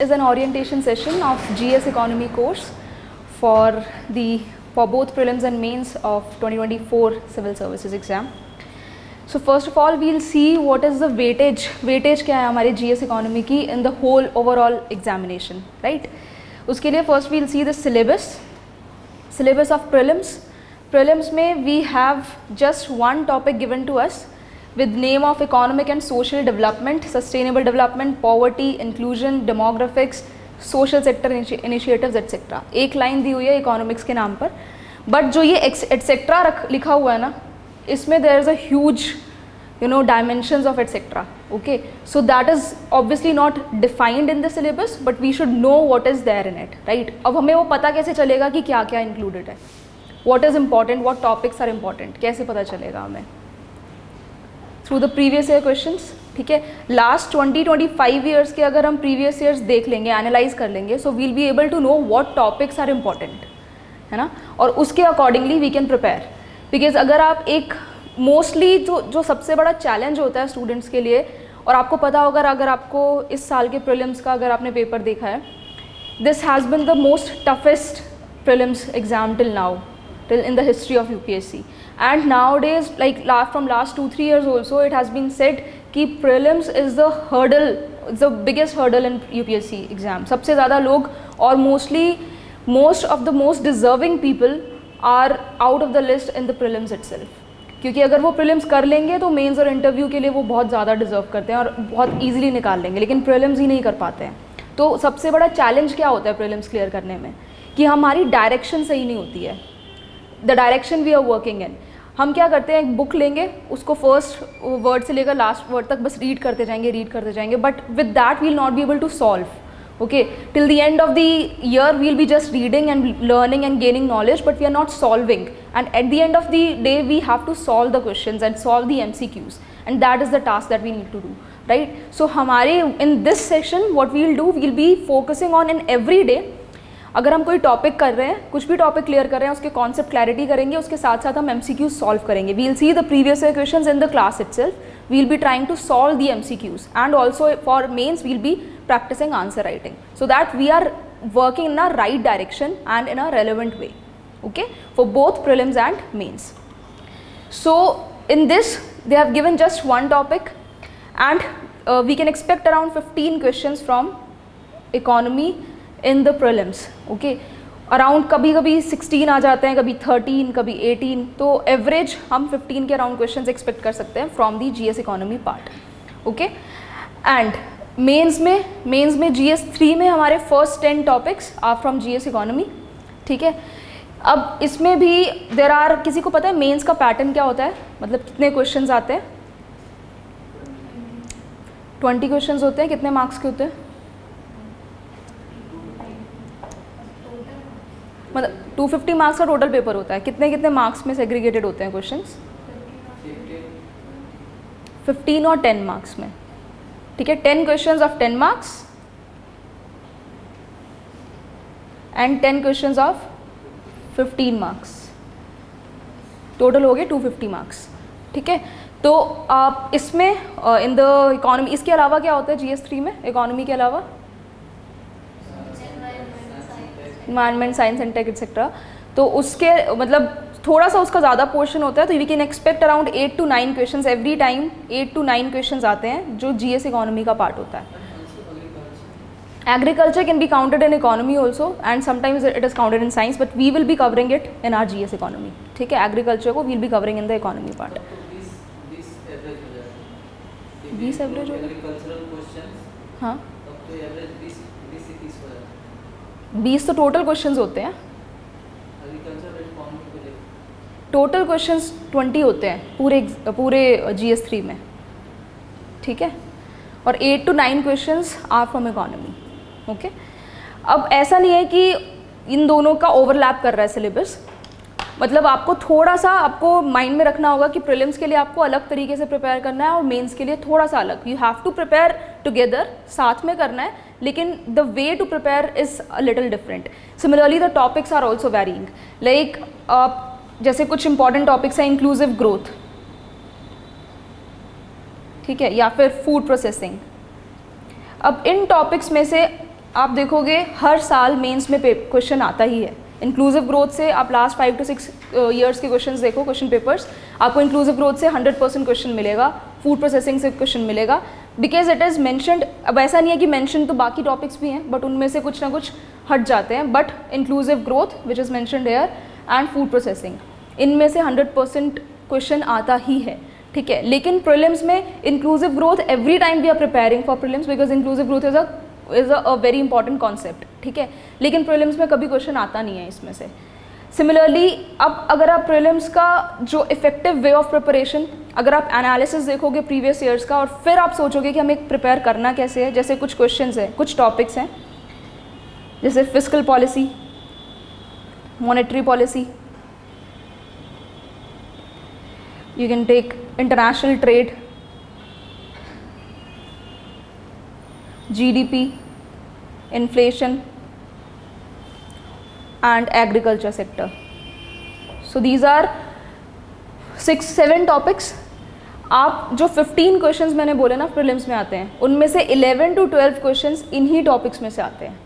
Is an orientation session of GS Economy course for both prelims and mains of 2024 civil services exam. So first of all we'll see what is the weightage क्या है हमारे GS Economy की in the whole overall examination, right? उसके लिए first we'll see the syllabus of prelims में we have just one topic given to us with name of economic and social development, sustainable development, poverty, inclusion, demographics, social sector initiatives etc. एक line दी हुई है economics के नाम पर, but जो ये etcetera लिखा हुआ है ना, इसमें there is a huge dimensions of etc. Okay, so that is obviously not defined in the syllabus, but we should know what is there in it, right? अब हमें वो पता कैसे चलेगा कि क्या क्या included है, what is important, what topics are important, कैसे पता चलेगा हमें? Through the previous year questions. ठीक है, लास्ट 20-25 ईयर्स के अगर हम प्रीवियस ईयर्स देख लेंगे, एनालाइज कर लेंगे, so we'll be able to know what topics are important, है ना, और उसके accordingly we can prepare. Because अगर आप एक मोस्टली जो सबसे बड़ा चैलेंज होता है स्टूडेंट्स के लिए, और आपको पता होगा अगर आपको इस साल के प्रीलिम्स का अगर आपने पेपर देखा है, this has been the most toughest prelims exam till now, till in the history of UPSC. And nowadays, like from last 2-3 years also, it has been said कि prelims is the hurdle, it's the biggest hurdle in UPSC exam. सबसे ज़्यादा लोग और most of the most deserving people are out of the list in the prelims itself. क्योंकि अगर वो prelims कर लेंगे तो mains और interview के लिए वो बहुत ज़्यादा deserve करते हैं और बहुत easily निकाल लेंगे, लेकिन prelims ही नहीं कर पाते हैं. तो सबसे बड़ा challenge क्या होता है prelims clear करने में, कि हमारी direction सही नहीं होती है. The direction we are working in. हम क्या करते हैं, एक बुक लेंगे, उसको फर्स्ट वर्ड से लेकर लास्ट वर्ड तक बस रीड करते जाएंगे, but with that we'll not be able to solve. Okay, till the end of the year we'll be just reading and learning and gaining knowledge, but we are not solving. And at the end of the day we have to solve the questions and solve the MCQs, and that is the task that we need to do, right? So हमारे in this session what we'll do, we'll be focusing on in every day. अगर हम कोई topic कर रहे हैं, कुछ भी topic clear कर रहे हैं, उसके कॉन्सेप्ट क्लैरिटी करेंगे, उसके साथ साथ हम MCQs सॉल्व करेंगे. We'll see the previous year questions in the class itself, we'll be trying to solve the MCQs, and also for mains we'll be practising answer writing, so that we are working in a right direction and in a relevant way, okay, for both prelims and mains. So in this they have given just one topic and we can expect around 15 questions from economy in the prelims. Okay, around कभी 16 आ जाते हैं, कभी 13, कभी 18, तो average हम 15 के around questions expect कर सकते हैं from the GS economy part. Okay, and mains में GS 3 में हमारे first 10 topics are from GS economy. ठीक है, अब इसमें भी देर आर, किसी को पता है मेंस का पैटर्न क्या होता है, मतलब कितने क्वेश्चंस आते हैं? 20 क्वेश्चंस होते हैं. कितने मार्क्स के होते हैं? मतलब 250 मार्क्स का टोटल पेपर होता है. कितने मार्क्स में सेग्रीगेटेड होते हैं क्वेश्चंस? 15 और 10 मार्क्स में. ठीक है, 10 questions of 10 marks and 10 questions of 15 marks, total हो गए 250 मार्क्स. ठीक है, तो आप इसमें इन द इकोनॉमी, इसके अलावा क्या होता है GS 3 में इकोनॉमी के अलावा? Environment, science and tech etcetera. तो उसके मतलब थोड़ा सा उसका ज़्यादा पोर्शन होता है, तो we can expect around 8 to 9 questions every time. 8 to 9 questions आते हैं जो GS इकोनॉमी का पार्ट होता है. Agriculture can be counted in economy also, and sometimes it is counted in science, but we will be covering it in our GS economy. ठीक है, agriculture को we'll be covering in the economy part. 20 average हो गया. हाँ, 20 तो total questions होते हैं. Total questions 20 होते हैं पूरे GS 3 में. ठीक है, और 8 to 9 questions are from economy. Okay, अब ऐसा नहीं है कि इन दोनों का ओवरलैप कर रहा है सिलेबस, मतलब आपको थोड़ा सा आपको माइंड में रखना होगा कि प्रीलिम्स के लिए आपको अलग तरीके से प्रिपेयर करना है और मेंस के लिए थोड़ा सा अलग. You have to prepare together, साथ में करना है, लेकिन the way to prepare is a little different. Similarly the topics are also varying. Like जैसे कुछ इंपॉर्टेंट टॉपिक्स हैं, इंक्लूसिव ग्रोथ, ठीक है, या फिर फूड प्रोसेसिंग. अब इन टॉपिक्स में से आप देखोगे हर साल मेंस में क्वेश्चन आता ही है। इंक्लूसिव ग्रोथ से आप लास्ट 5 to 6 ईयर्स के क्वेश्चंस देखो, क्वेश्चन पेपर्स, आपको इंक्लूसिव ग्रोथ से 100% क्वेश्चन मिलेगा, फूड प्रोसेसिंग से क्वेश्चन मिलेगा, बिकॉज इट इज़ मैंशनड। अब ऐसा नहीं है कि मैंशन तो बाकी टॉपिक्स भी हैं, बट उनमें से कुछ ना कुछ हट जाते हैं, but inclusive growth which is mentioned here and food processing, इनमें से 100% क्वेश्चन आता ही है, ठीक है। लेकिन प्रीलिम्स में inclusive growth every time we are preparing for prelims, because inclusive growth is a very important concept, ठीक है। लेकिन प्रीलिम्स में कभी क्वेश्चन आता नहीं है इसमें से। सिमिलरली अब अगर आप प्रीलिम्स का जो इफेक्टिव वे ऑफ प्रिपरेशन, अगर आप एनालिसिस देखोगे प्रीवियस ईयर्स का और फिर आप सोचोगे कि हमें प्रिपेयर करना कैसे है, जैसे कुछ क्वेश्चंस हैं, कुछ टॉपिक्स हैं, जैसे fiscal policy, monetary policy, you can take international trade, GDP, inflation and agriculture sector. So these are 6-7 topics. आप जो 15 क्वेश्चंस मैंने बोले ना प्रीलिम्स में आते हैं, उनमें से 11 to 12 क्वेश्चंस इन्हीं टॉपिक्स में से आते हैं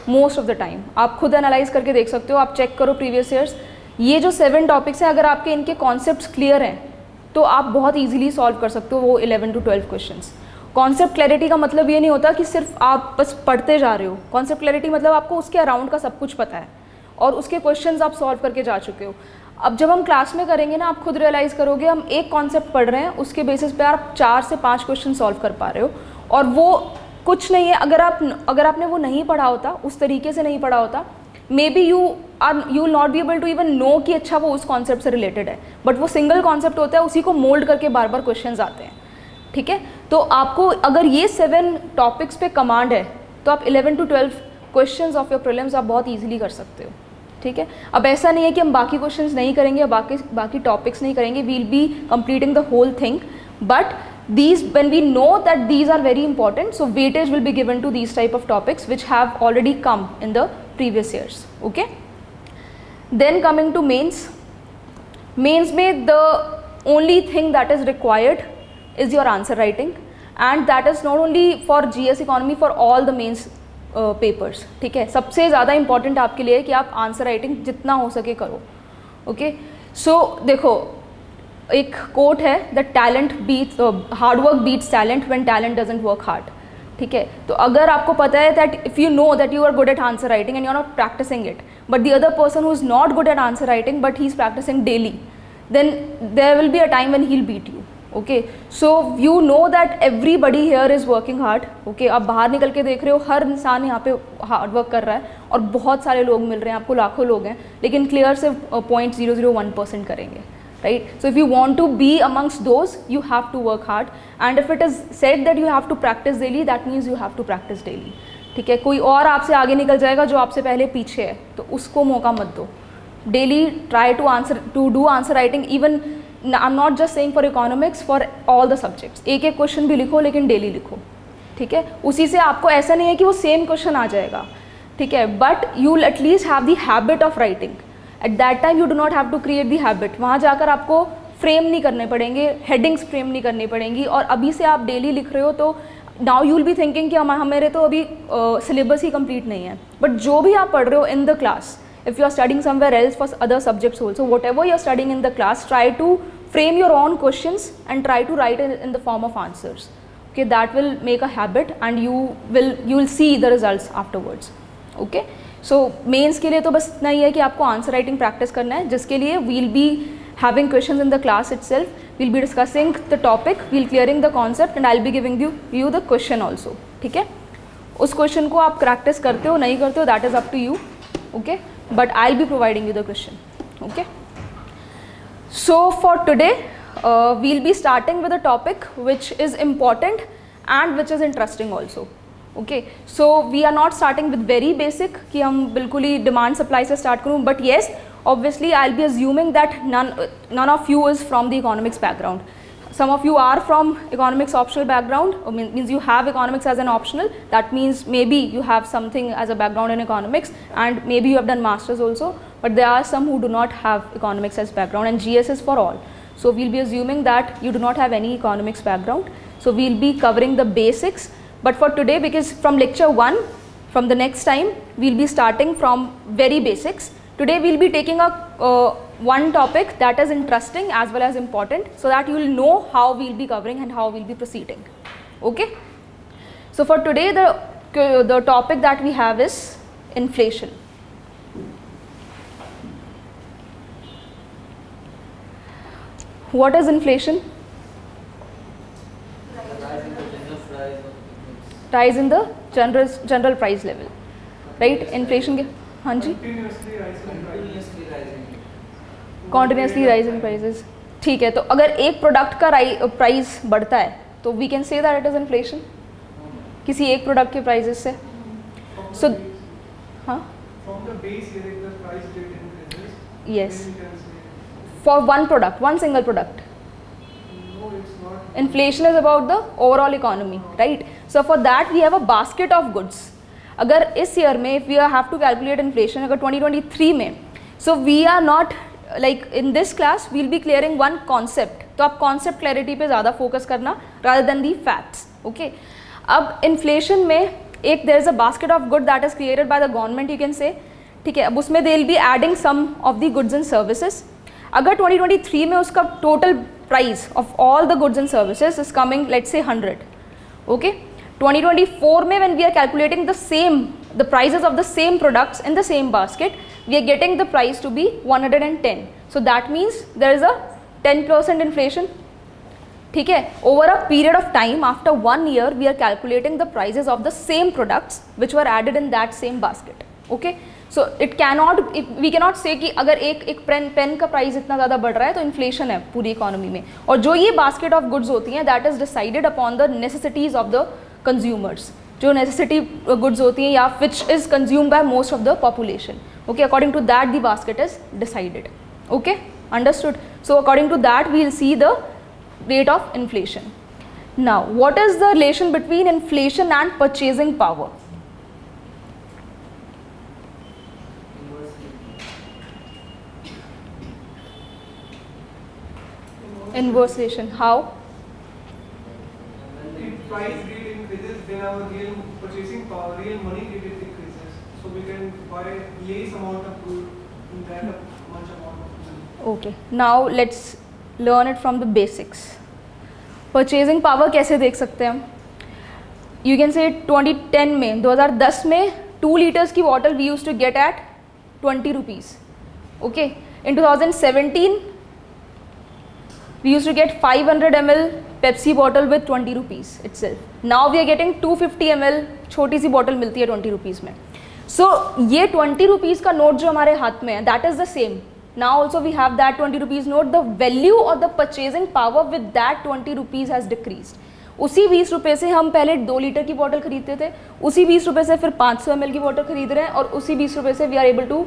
मोस्ट ऑफ द टाइम। आप खुद एनालाइज करके देख सकते हो, आप चेक करो प्रीवियस ईयर्स। ये जो 7 टॉपिक्स हैं, अगर आपके इनके कॉन्सेप्ट्स क्लियर हैं तो आप बहुत इजीली सॉल्व कर सकते हो वो 11 to 12 क्वेश्चंस। कॉन्सेप्ट क्लैरिटी का मतलब ये नहीं होता कि सिर्फ आप बस पढ़ते जा रहे हो। कॉन्सेप्ट क्लैरिटी मतलब आपको उसके अराउंड का सब कुछ पता है और उसके क्वेश्चंस आप सॉल्व करके जा चुके हो। अब जब हम क्लास में करेंगे ना, आप खुद रियलाइज़ करोगे हम एक कॉन्सेप्ट पढ़ रहे हैं, उसके बेसिस पे आप 4 से 5 क्वेश्चन सॉल्व कर पा रहे हो, और वो कुछ नहीं है। अगर आपने वो नहीं पढ़ा होता, उस तरीके से नहीं पढ़ा होता, maybe you will not be able to even know कि अच्छा वो उस कॉन्सेप्ट से रिलेटेड है, बट वो सिंगल कॉन्सेप्ट होता है, उसी को मोल्ड करके बार बार क्वेश्चंस आते हैं, ठीक है। तो आपको अगर ये 7 टॉपिक्स पे कमांड है तो आप 11 to 12 questions of your prelims आप बहुत ईजिली कर सकते हो, ठीक है। अब ऐसा नहीं है कि हम बाकी क्वेश्चंस नहीं करेंगे या बाकी टॉपिक्स नहीं करेंगे, we will be completing the whole thing, but these, when we know that these are very important, so weightage will be given to these type of topics which have already come in the previous years, okay. Then coming to mains में the only thing that is required is your answer writing, and that is not only for GS economy, for all the mains papers, ठीक है। सबसे ज़्यादा important आपके लिए है कि आप आंसर राइटिंग जितना हो सके करो, ओके। सो देखो, एक कोट है, the talent beats hard work beats talent when talent doesn't work hard, ठीक है। तो अगर आपको पता है that if you know that you are good at answer writing and you are not practising it, but the other person who is not good at answer writing but he is practising daily, then there will be a time when he will beat you, okay. So you know that everybody here is working hard, okay. आप बाहर निकल के देख रहे हो, हर इंसान यहाँ पे हार्ड वर्क कर रहा है और बहुत सारे लोग मिल रहे हैं आपको, लाखों लोग हैं, लेकिन क्लियर से 0.001% करेंगे, right? So if you want to be amongst those, you have to work hard, and if it is said that you have to practice daily, that means you have to practice daily, ठीक है। कोई और आपसे आगे निकल जाएगा जो आपसे पहले पीछे है, तो उसको मौका मत दो। Daily try to do answer writing, even I am not just saying for economics, for all the subjects. एक क्वेश्चन भी लिखो, लेकिन डेली लिखो, ठीक है। उसी से आपको ऐसा नहीं है कि वो सेम क्वेश्चन आ जाएगा, ठीक है, but you will at least have the habit of writing. At that time you do not have to create the habit, वहाँ जाकर आपको फ्रेम नहीं करने पड़ेंगे, हेडिंग्स फ्रेम नहीं करनी पड़ेंगी, और अभी से आप डेली लिख रहे हो तो now you will be thinking कि मेरे तो अभी सिलेबस ही कंप्लीट नहीं है, बट जो भी आप पढ़ रहे हो in the class, if you are studying somewhere else for other subjects also, whatever you are studying in the class, try to frame your own questions and try to write it in the form of answers, okay. That will make a habit and you will see the results afterwards, okay. So mains के लिए तो बस इतना ही है कि आपको answer writing practice करना है, जिसके लिए we'll be having questions in the class itself, we'll be discussing the topic, we'll clearing the concept and I'll be giving you the question also, ठीक है। उस क्वेश्चन को आप प्रैक्टिस करते हो नहीं करते हो, that is up to you, okay, but I'll be providing you the question, okay. So for today we'll be starting with a topic which is important and which is interesting also, okay. So we are not starting with very basic कि हम बिल्कुल ही demand supply से start करूँ, but yes obviously I'll be assuming that none of you is from the economics background. Some of you are from economics optional background, or means you have economics as an optional, that means maybe you have something as a background in economics and maybe you have done masters also, but there are some who do not have economics as background, and GS is for all. So we'll be assuming that you do not have any economics background, so we'll be covering the basics. But for today, because from lecture 1 From the next time, we'll be starting from very basics. Today we'll be taking a one topic that is interesting as well as important, so that you will know how we'll be covering and how we'll be proceeding. Okay? So for today, the topic that we have is inflation. What is inflation? Rise in the general price level, right? Inflation के हाँ जी continuously rising prices. ठीक है, तो अगर एक product का price बढ़ता है तो we can say that it is inflation, किसी एक प्रोडक्ट के प्राइसेस से. सो हाँ, yes, for one product, one single product. Inflation is about the overall economy, right? So for that we have a basket of goods. अगर इस year में if we have to calculate inflation, अगर 2023 में, so we are not like in this class we'll be clearing one concept. तो आप concept clarity पे ज़्यादा focus करना rather than the facts. Okay? अब inflation में एक there is a basket of good that is created by the government, you can say. ठीक है, अब उसमें they will be adding some of the goods and services. अगर 2023 में उसका total price of all the goods and services is coming, let's say 100. Okay? 2024 में when we are calculating the prices of the same products in the same basket, we are getting the price to be 110. So that means there is a 10% inflation. ठीक है, over a period of time, after 1 year, we are calculating the prices of the same products which were added in that same basket. Okay? So it cannot, we cannot say कि अगर एक pen का price इतना ज़्यादा बढ़ रहा है तो इन्फ्लेशन है पूरी इकोनॉमी में. और जो ये बास्केट ऑफ गुड्स होती हैं that is decided upon the necessities of the consumers, जो नेसेसिटी गुड्स होती हैं या which is consumed by most of the population. Okay, according to that the basket is decided. Okay, understood. So according to that we will see the rate of inflation. Now what is the relation between inflation and purchasing power? Inverse relation. How? If price really increases, then our real purchasing power, real money really decreases. So we can buy less amount of good in that much amount of money. Okay. Now let's learn it from the basics. Purchasing power कैसे देख सकते हैं हम? You can say 2010 में, 2010 में 2 liters की bottle we used to get at 20 rupees. Okay. In 2017 we used to get 500 ml Pepsi bottle with 20 rupees itself. Now we are getting 250 ml छोटी सी bottle मिलती है 20 rupees में. So ये 20 rupees का note जो हमारे हाथ में है that is the same. Now also we have that 20 rupees note. The value or the purchasing power with that 20 rupees has decreased. उसी 20 रुपये से हम पहले 2 लीटर की बॉटल खरीदते थे, उसी 20 रुपये से फिर 500 ml की बॉटल खरीद रहे हैं और उसी 20 रुपये से we are able to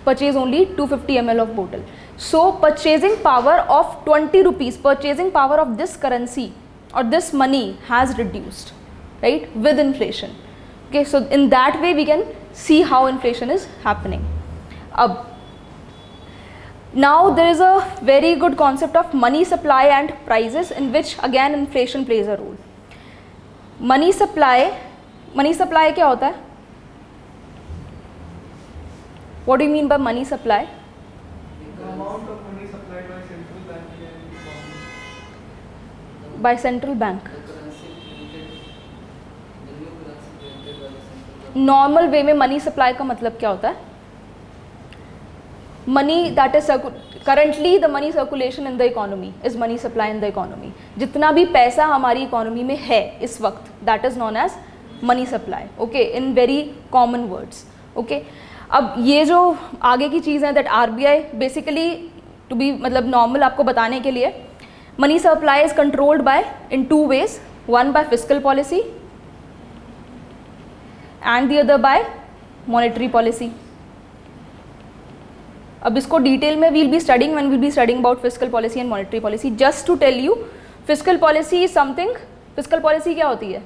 purchase only 250 ml of bottle. So purchasing power of 20 rupees, purchasing power of this currency or this money has reduced, right, with inflation. Okay, so in that way we can see how inflation is happening. Now there is a very good concept of money supply and prices, in which again inflation plays a role. Money supply क्या होता है? What do you mean by money supply? The amount of money supplied by central bank here in the economy. By central bank. Normal way में money supply का मतलब क्या होता है? Money that is currently the money circulation in the economy is money supply in the economy. जितना भी पैसा हमारी इकोनॉमी में है इस वक्त that is known as money supply. Okay, in very common words. Okay, अब ये जो आगे की चीज़ है that RBI basically to be मतलब नॉर्मल आपको बताने के लिए, money supply is controlled by in 2 ways. One by fiscal policy and the other by monetary policy. अब इसको डिटेल में we'll be studying when we'll be studying about fiscal policy and monetary policy. Just to tell you, fiscal policy is something. Fiscal policy क्या होती है?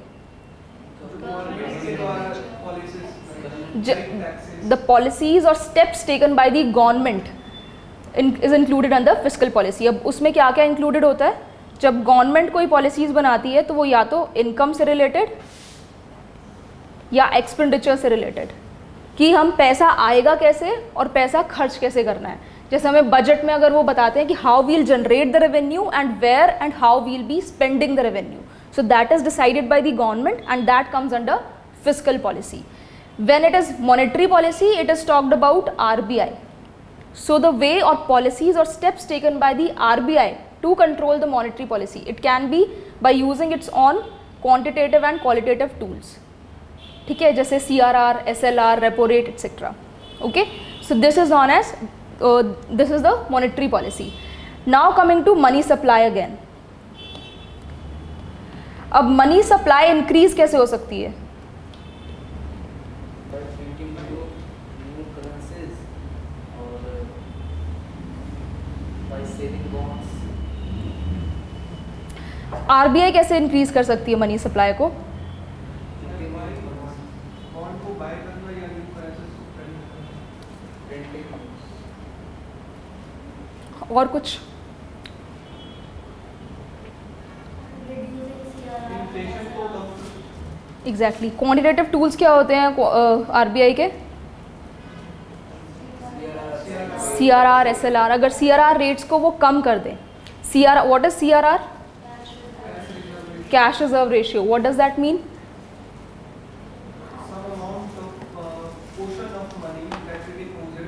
The policies or steps taken by the government is included under fiscal policy. अब उसमें क्या क्या included होता है? जब गवर्नमेंट कोई पॉलिसीज़ बनाती है तो वो या तो इनकम से रिलेटेड या एक्सपेंडिचर से रिलेटेड, कि हम पैसा आएगा कैसे और पैसा खर्च कैसे करना है। जैसे हमें बजट में अगर वो बताते हैं कि how we'll generate the revenue and where and how we'll be spending the revenue, so that is decided by the government and that comes under fiscal policy. When it is monetary policy, it is talked about RBI. So the way or policies or steps taken by the RBI to control the monetary policy, it can be by using its own quantitative and qualitative tools. ठीक है, जैसे CRR, SLR, repo rate, etc. Okay, so this is known as this is the monetary policy. Now coming to money supply again. अब money supply increase कैसे हो सकती है? RBI कैसे increase कर सकती है मनी सप्लाई को? और कुछ? एग्जैक्टली, क्वांटिटेटिव टूल्स क्या होते हैं आरबीआई के? CRR, SLR. अगर CRR रेट्स को वो कम कर दें, CRR, what is CRR? Cash reserve ratio. What does that mean? Some amount of portion of money that we deposit,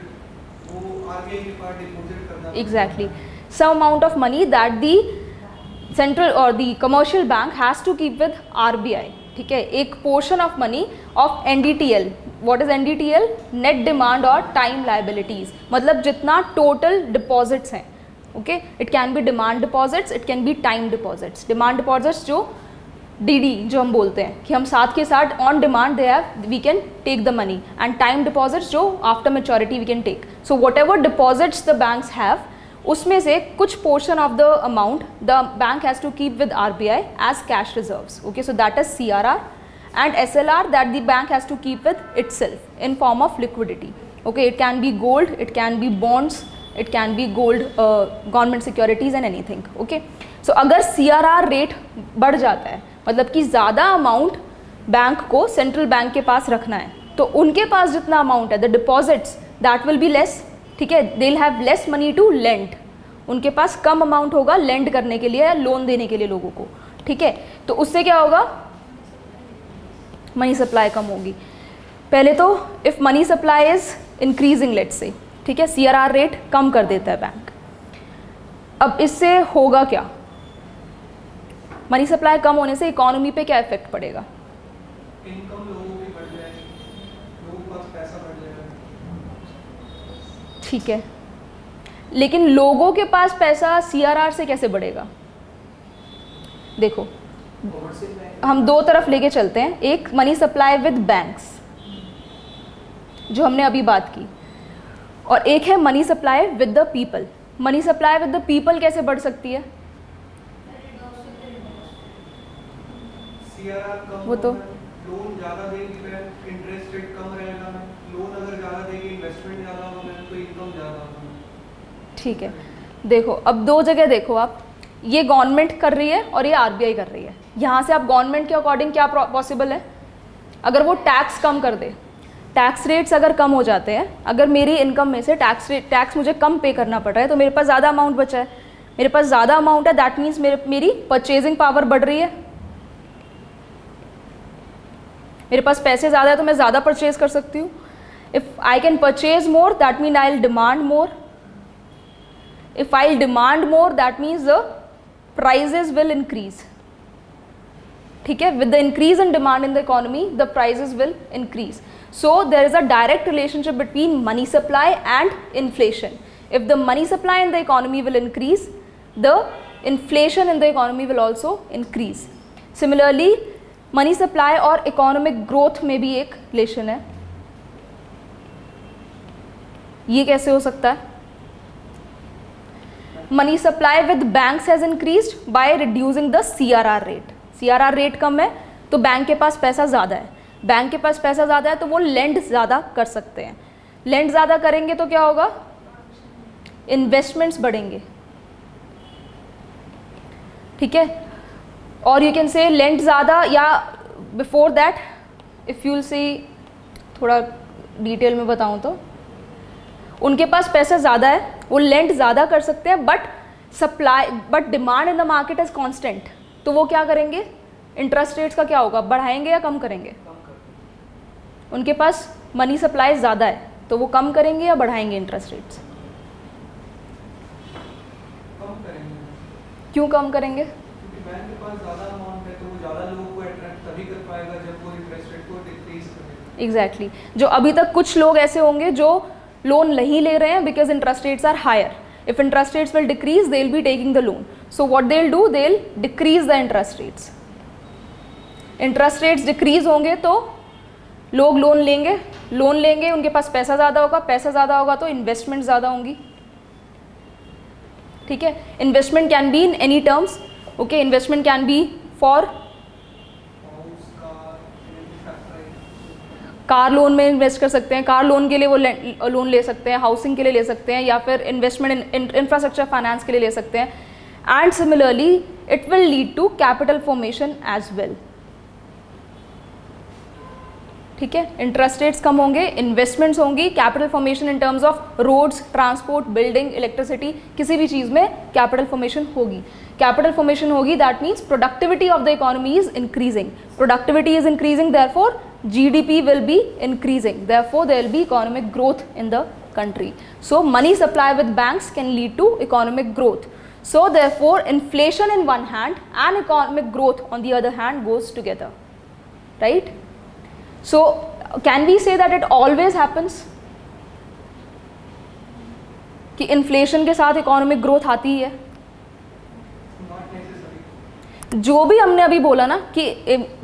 वो RBI के पास deposit करना. Exactly. Some amount of money that the central or the commercial bank has to keep with RBI. ठीक है, एक portion of money of NDTL. What is NDTL? Net demand और time liabilities. मतलब जितना total deposits हैं. Okay, it can be demand deposits, it can be time deposits. Demand deposits जो DD जो हम बोलते हैं कि हम साथ के साथ on demand they have, we can take the money, and time deposits जो after maturity we can take. So whatever deposits the banks have, उसमें से कुछ portion of the amount the bank has to keep with RBI as cash reserves. Okay, so that is CRR, and SLR that the bank has to keep with itself in form of liquidity. Okay, it can be gold, it can be bonds, it can be gold, government securities and anything. Okay, so अगर CRR rate बढ़ जाता है, मतलब कि ज़्यादा amount bank को central bank के पास रखना है, तो उनके पास जितना अमाउंट है, the deposits that will be less. ठीक है, they will have less money to lend. उनके पास कम अमाउंट होगा लेंड करने के लिए या लोन देने के लिए लोगों को. ठीक है, तो उससे क्या होगा? मनी सप्लाई कम होगी. पहले तो if money supply is increasing, let's say, ठीक है, CRR रेट कम कर देता है बैंक. अब इससे होगा क्या? मनी सप्लाई कम होने से इकोनॉमी पे क्या इफेक्ट पड़ेगा? इनकम लोगों की बढ़ जाएगी, लोगों के पास पैसा बढ़ जाएगा. ठीक है, लेकिन लोगों के पास पैसा CRR से कैसे बढ़ेगा? देखो, हम दो तरफ लेके चलते हैं. एक मनी सप्लाई विद बैंक्स जो हमने अभी बात की, और एक है money supply with the people. Money supply with the people कैसे बढ़ सकती है? CRR कम वो तो लोन ज़्यादा देगी, इंटरेस्ट रेट कम रहेगा. लोन अगर ज़्यादा देगी, इन्वेस्टमेंट ज़्यादा होगा, तो इनकम ज़्यादा होगा. ठीक है, देखो अब दो जगह देखो आप, ये गवर्नमेंट कर रही है और ये RBI कर रही है. यहाँ से आप गवर्नमेंट के अकॉर्डिंग क्या पॉसिबल है? अगर वो टैक्स कम कर दे, टैक्स रेट्स अगर कम हो जाते हैं, अगर मेरी इनकम में से टैक्स मुझे कम पे करना पड़ रहा है, तो मेरे पास ज़्यादा अमाउंट बचा है, मेरे पास ज़्यादा अमाउंट है, दैट मीन्स मेरी परचेजिंग पावर बढ़ रही है. मेरे पास पैसे ज़्यादा है तो मैं ज़्यादा परचेज कर सकती हूँ. If I can purchase more that mean I will demand more. If I will demand more that means the prices will increase. ठीक है, with the increase in demand in the economy the prices will increase. So there is a direct relationship between money supply and inflation. If the money supply in the economy will increase, the inflation in the economy will also increase. Similarly, money supply और economic growth में भी एक relation है. ये कैसे हो सकता है? Money supply with banks has increased by reducing the CRR rate. CRR rate कम है तो बैंक के पास पैसा ज़्यादा है. बैंक के पास पैसा ज़्यादा है तो वो लेंड ज़्यादा कर सकते हैं. लेंड ज़्यादा करेंगे तो क्या होगा? इन्वेस्टमेंट्स बढ़ेंगे. ठीक है, और यू कैन से लेंड ज़्यादा, या बिफोर दैट इफ़ यूल से थोड़ा डिटेल में बताऊँ तो उनके पास पैसा ज़्यादा है, वो लेंड ज़्यादा कर सकते हैं, but demand in the market is constant, तो वो क्या करेंगे, इंटरेस्ट रेट्स का क्या होगा, बढ़ाएंगे या कम करेंगे? उनके पास मनी सप्लाई ज़्यादा है तो वो कम करेंगे या बढ़ाएंगे इंटरेस्ट रेट्स? कम करेंगे। क्यों कम करेंगे? क्योंकि बैंक के पास ज़्यादा अमाउंट है तो वो ज़्यादा लोगों को अट्रैक्ट तभी कर पाएगा जब वो इंटरेस्ट रेट को डिक्रीज करेगा। एग्जैक्टली जो अभी तक कुछ लोग ऐसे होंगे जो लोन नहीं ले रहे हैं because interest rates are higher. If interest rates will decrease, they will be taking the loan. So what they'll do, they'll decrease the interest rates. Interest rates decrease होंगे तो लोग लोन लेंगे, उनके पास पैसा ज़्यादा होगा तो इन्वेस्टमेंट ज़्यादा होंगी. ठीक है, investment can be in any terms. Okay, investment can be for car loan में इन्वेस्ट कर सकते हैं, कार लोन के लिए वो लोन ले सकते हैं, हाउसिंग के लिए ले सकते हैं, या फिर इन्वेस्टमेंट इन इंफ्रास्ट्रक्चर फाइनेंस के लिए ले सकते हैं. And similarly it will lead to capital formation as well. ठीक है, इंटरेस्ट रेट्स कम होंगे, इन्वेस्टमेंट्स होंगी, capital formation in terms of roads, transport, building, electricity, किसी भी चीज़ में कैपिटल फॉर्मेशन होगी. कैपिटल फॉर्मेशन होगी, that means productivity of the economy is increasing. Productivity is increasing, therefore GDP will be increasing, therefore there will be economic growth in the country. So money supply with banks can lead to economic growth. So therefore inflation in one hand and economic growth on the other hand goes together, right? So can we say that it always happens कि inflation के साथ economic growth आती ही है? जो भी हमने अभी बोला ना कि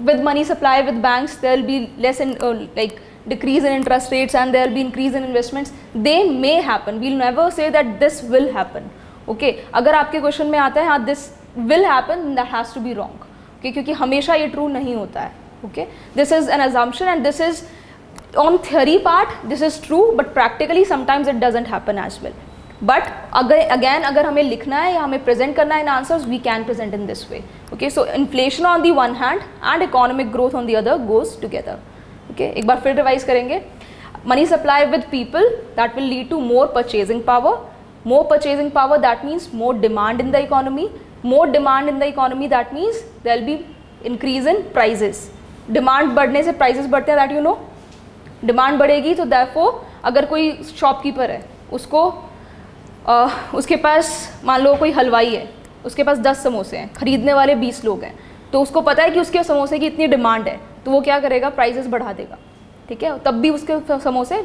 with money supply with banks there will be less in like decrease in interest rates and there will be increase in investments, they may happen. We will never say that this will happen. Okay, अगर आपके question में आता है हाँ this will happen, that has to be wrong. Okay, क्योंकि हमेशा ये true नहीं होता है. Okay, this is an assumption and this is on theory part this is true, but practically sometimes it doesn't happen as well. But अगर हमें लिखना है या हमें प्रेजेंट करना है in answers, we can present in this way. Okay, so inflation on the one hand and economic growth on the other goes together. Okay, एक बार फिर रिवाइज करेंगे. Money supply with people, that will lead to more purchasing power. More purchasing power, that means more demand in the economy. More demand in the economy, that means there will be increase in prices. Demand बढ़ने से prices बढ़ते हैं, that you know. Demand बढ़ेगी तो therefore अगर कोई shopkeeper है, उसके पास मान लो कोई हलवाई है, उसके पास 10 समोसे हैं, खरीदने वाले 20 लोग हैं, तो उसको पता है कि उसके समोसे की इतनी डिमांड है, तो वो क्या करेगा, प्राइसेस बढ़ा देगा. ठीक है, तब भी उसके समोसे.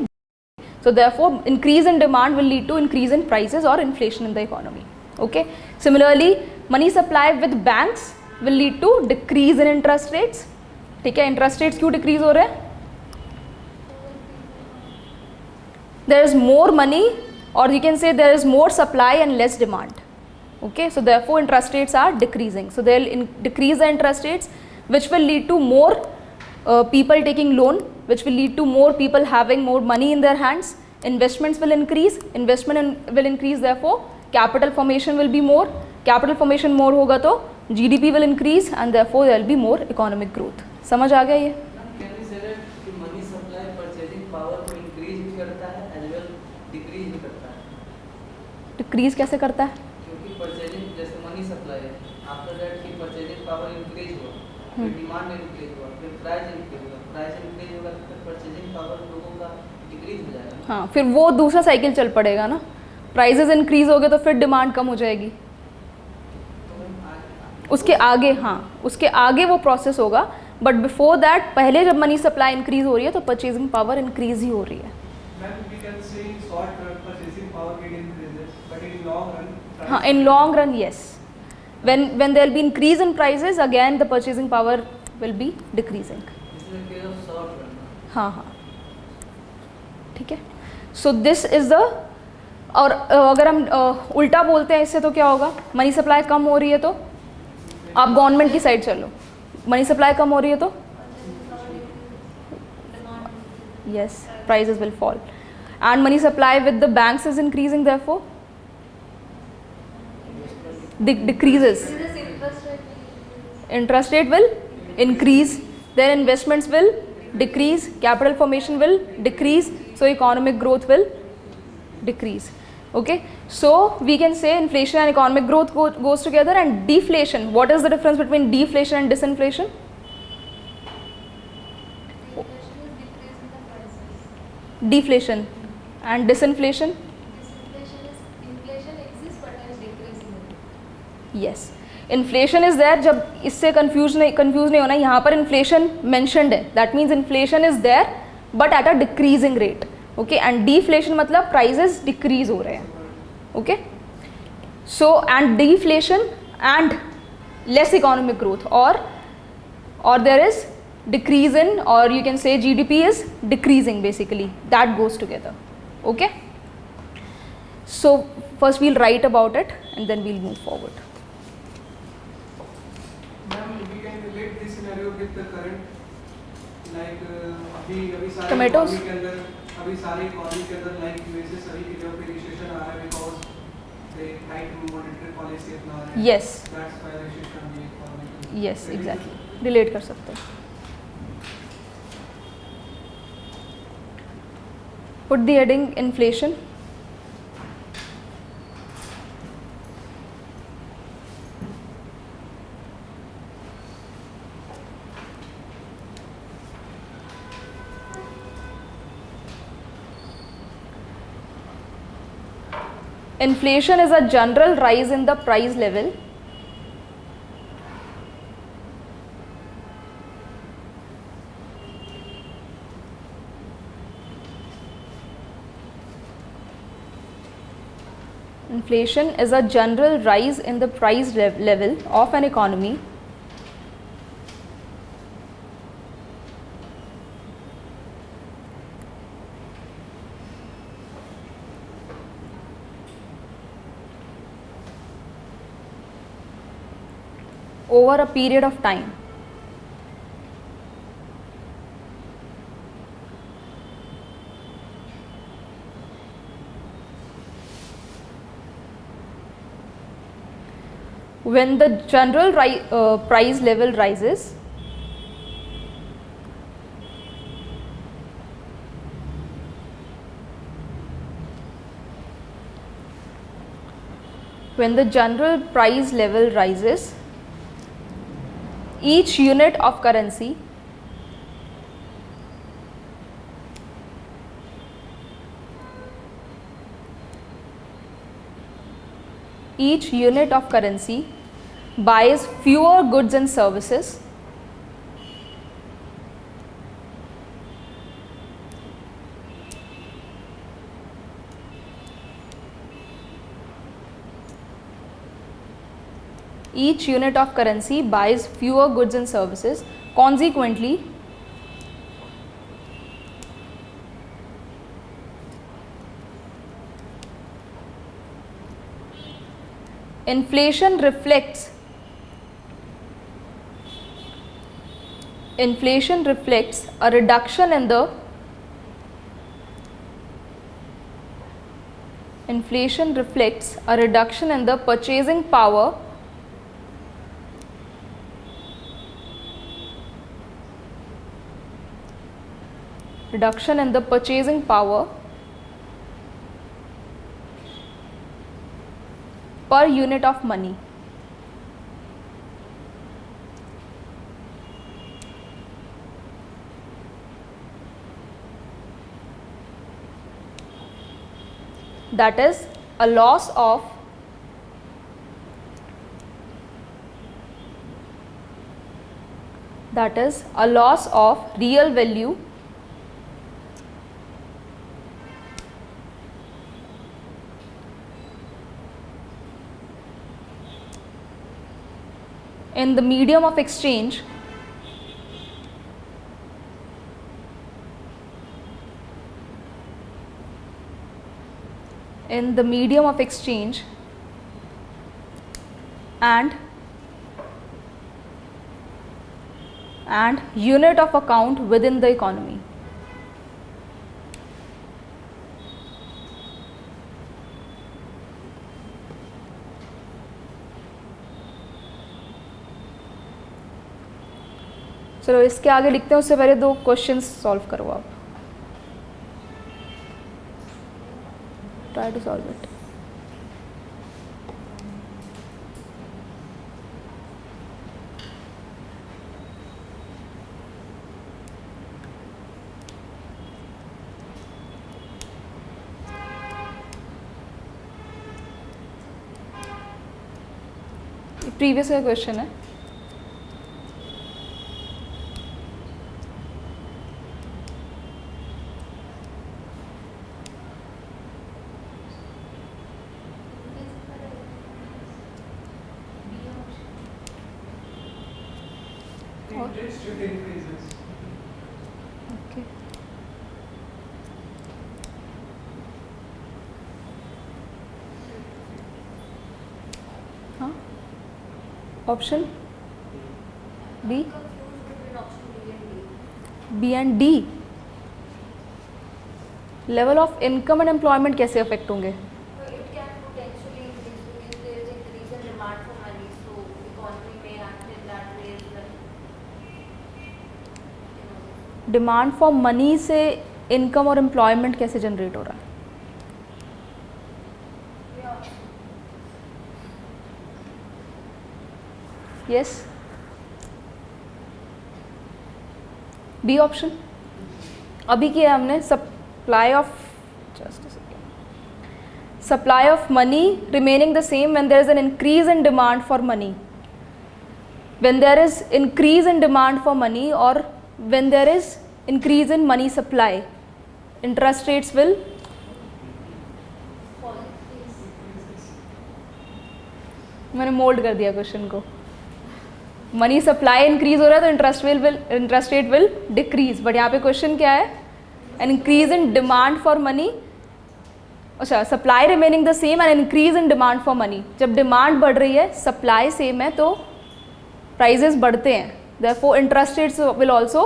So therefore increase in demand will lead to increase in prices और inflation in the economy. Okay, similarly money supply with banks will lead to decrease in interest rates. ठीक है, इंटरेस्ट रेट्स क्यों डिक्रीज हो रहे हैं? There is more money, or you can say there is more supply and less demand. Okay, so therefore interest rates are decreasing. So they will decrease the interest rates, which will lead to more people taking loan, which will lead to more people having more money in their hands. Investments will increase, will increase, therefore capital formation will be more. Capital formation more होगा तो GDP will increase and therefore there will be more economic growth. समझ आ गया ये? Can we say that कि money supply purchasing power को increase भी करता है as well decrease भी करता है? डिक्रीज कैसे करता है? क्योंकि परचेजिंग जैसे मनी सप्लाई है, आफ्टर दैट की परचेजिंग पावर इंक्रीज हुआ, फिर डिमांड इंक्रीज हुआ, फिर प्राइस इंक्रीज हुआ, प्राइस इंक्रीज होगा तो फिर परचेजिंग पावर लोगों का डिक्रीज हो जाएगा. हाँ, फिर वो दूसरा साइकिल चल पड़ेगा ना. प्राइसेस इंक्रीज हो गए तो फिर डिमांड कम हो जाएगी. उसके आगे, हाँ उसके आगे वो प्रोसेस होगा, बट बिफोर दैट पहले जब मनी सप्लाई इंक्रीज हो रही है तो परचेजिंग पावर इंक्रीज ही हो रही है. हाँ, in long run yes. When there will be increase in prices, again the purchasing power will be decreasing. This is a case of short run. हाँ, ठीक है. So this is the, और अगर हम उल्टा बोलते हैं इससे तो क्या होगा, मनी सप्लाई कम हो रही है तो आप गवर्नमेंट की साइड चलो, मनी सप्लाई कम हो रही है तो yes, prices will fall. And money supply with the banks is increasing, therefore decreases. Interest rate will increase, then investments will decrease, capital formation will decrease, so economic growth will decrease. Okay, so we can say inflation and economic growth goes together. And deflation, what is the difference between deflation and disinflation? Inflation is decrease in the prices. Deflation and disinflation? Disinflation is inflation exists but is decreasing. Yes, inflation is there. जब इससे confuse नहीं होना, यहाँ पर inflation mentioned है, that means inflation is there but at a decreasing rate. Okay, and deflation मतलब prices decrease हो रहे हैं. Okay, so and deflation and less economic growth और there is decrease in, or you can say GDP is decreasing, basically that goes together. Okay, so first we'll write about it and then we'll move forward. Ma'am, we can relate this scenario with the current, like अभी सारे Tomatoes? economy के अंदर, अभी सारे economy के अंदर like USA सभी जगह पे रिसेशन आ रहा है because they tight monetary policy अपना रहे हैं. Yes, दैट्स व्हाई रिसेशन भी इकोनॉमी. yes, exactly, relate कर सकते हो. Put the heading inflation. Inflation is a general rise in the price level Inflation is a general rise in the price level of an economy over a period of time. When the general price level rises, each unit of currency buys fewer goods and services Consequently, inflation reflects a reduction in the purchasing power per unit of money. That is a loss of real value in the medium of exchange and unit of account within the economy. चलो इसके आगे लिखते हैं, उससे पहले 2 questions solve करो आप. Try to solve it. Previous का क्वेश्चन है. Interest rate increases. ओके. हाँ, option B, Confused between option B and D. B and D. Level of income and employment कैसे अफेक्ट होंगे? So it can potentially increase because there is increase in demand for money, so economy may act in that way as well. Demand for money से income और employment कैसे generate हो रहा है? Yeah. Yes, B option. अभी किया है हमने. Supply of, just a second, supply of money remaining the same when there is an increase in demand for money. When there is increase in demand for money और when there is increase in money supply, interest rates will मैंने mould कर दिया question को. Money supply increase हो रहा है तो interest rate will decrease. But यहाँ पे क्वेश्चन क्या है? An increase in demand for money, अच्छा, supply remaining the same and increase in demand for money. जब डिमांड बढ़ रही है, सप्लाई सेम है, तो प्राइजेस बढ़ते हैं. Therefore interest rates will also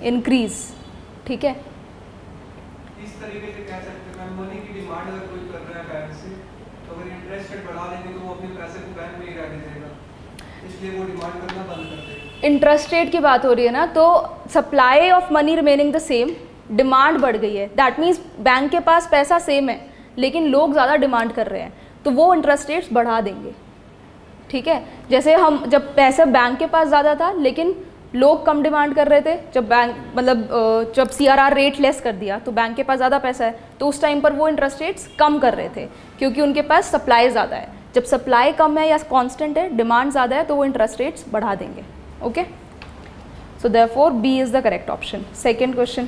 increase. ठीक है. इस तरीके से कह सकते हैं मनी की डिमांड अगर कोई कर रहा है बैंक से, तो अगर इंटरेस्ट रेट बढ़ा देंगे तो वो अपने पैसे को बैंक में ही रहने देगा, इसलिए वो डिमांड करना बंद कर देगा. इंटरेस्ट रेट की बात हो रही है ना, तो supply of money remaining the same, demand बढ़ गई है. दैट मीन्स बैंक के पास पैसा सेम है लेकिन लोग ज़्यादा डिमांड कर रहे हैं, तो वो इंटरेस्ट रेट्स बढ़ा देंगे. ठीक है. जैसे हम जब पैसा बैंक के पास ज़्यादा था लेकिन लोग कम डिमांड कर रहे थे, जब बैंक मतलब जब CRR रेट लेस कर दिया तो बैंक के पास ज़्यादा पैसा है, तो उस टाइम पर वो इंटरेस्ट रेट्स कम कर रहे थे क्योंकि उनके पास सप्लाई ज़्यादा है. जब सप्लाई कम है या कांस्टेंट है, डिमांड ज़्यादा है, तो वो इंटरेस्ट रेट्स बढ़ा देंगे. Okay. So therefore B is the correct option. Second question.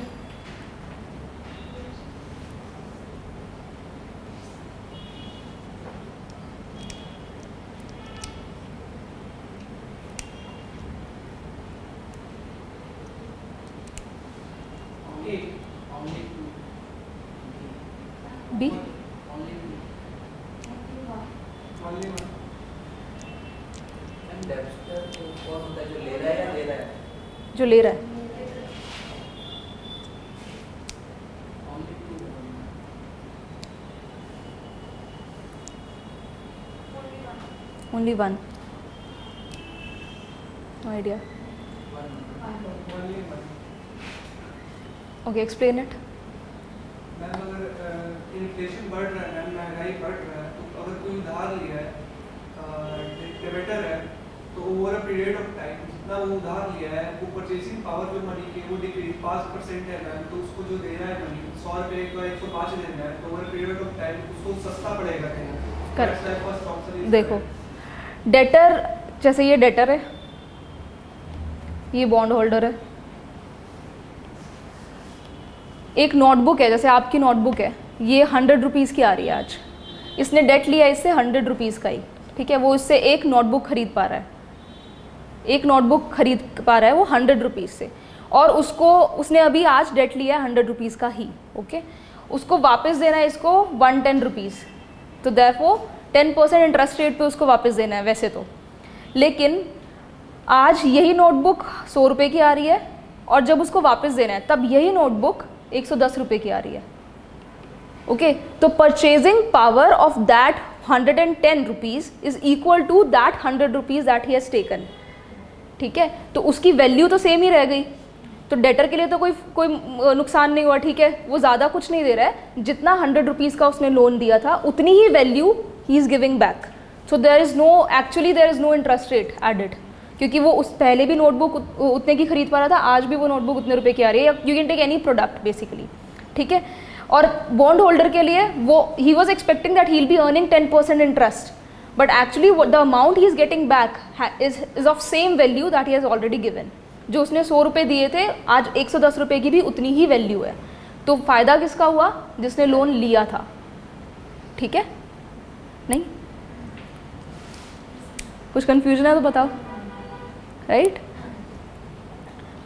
Only two. B. Only two. Only one. And debtor तो कौन होता है, जो ले रहा है या दे रहा है? जो ले रहा है. Only two. Only one. No idea. One. Only one. Okay, explain it. Ma'am अगर इन्फ्लेशन बढ़ रहा है, मैम महंगाई बढ़ रहा है, तो अगर कोई उधार लिया है, डेबिटर है, तो over a period of time जितना वो उधार लिया है, वो परचेसिंग पावर जो मनी की वो डिक्रीज 5% है मैम, तो उसको जो दे रहा है मनी 100 रुपये का 105 देना है, तो over a period of time उसको सस्ता पड़ेगा कहीं. Correct. देखो, डेटर, जैसे ये डेटर है, ये बॉन्ड होल्डर है. एक नोटबुक है, जैसे आपकी नोटबुक है, ये 100 रुपीज़ की आ रही है आज. इसने डेट लिया इससे 100 रुपीज़ का ही. ठीक है. वो इससे एक नोटबुक खरीद पा रहा है, एक नोटबुक खरीद पा रहा है वो 100 रुपीज़ से, और उसने अभी आज डेट लिया है 100 रुपीज़ का ही. ओके. उसको वापस देना है इसको 110 रुपीज़, तो देयरफॉर 10% इंटरेस्ट रेट पे उसको वापस देना है वैसे तो. लेकिन आज यही नोटबुक 100 रुपये की आ रही है, और जब उसको वापस देना है तब यही नोटबुक 110 रुपये की आ रही है. ओके. तो purchasing power of that 110 rupees is equal to that 100 rupees that he has taken. ठीक है, तो उसकी वैल्यू तो सेम ही रह गई, तो डेटर के लिए तो कोई नुकसान नहीं हुआ, ठीक है, वो ज़्यादा कुछ नहीं दे रहा है, जितना 100 रुपीज़ का उसने लोन दिया था उतनी ही वैल्यू ही is giving back. So there is no interest rate added, क्योंकि वो उस पहले भी नोटबुक उतने की खरीद पा रहा था, आज भी वो नोटबुक उतने रुपए की आ रही है, you can take any product basically, ठीक है। और बॉन्ड होल्डर के लिए वो he was expecting that he will be earning 10% interest, but actually the amount he is getting back is of same value that he has already given. जो उसने 100 रुपये दिए थे, आज 110 रुपये की भी उतनी ही वैल्यू है, तो फ़ायदा किसका हुआ? जिसने लोन लिया था, ठीक है। नहीं कुछ कन्फ्यूजन है तो बताओ, राइट?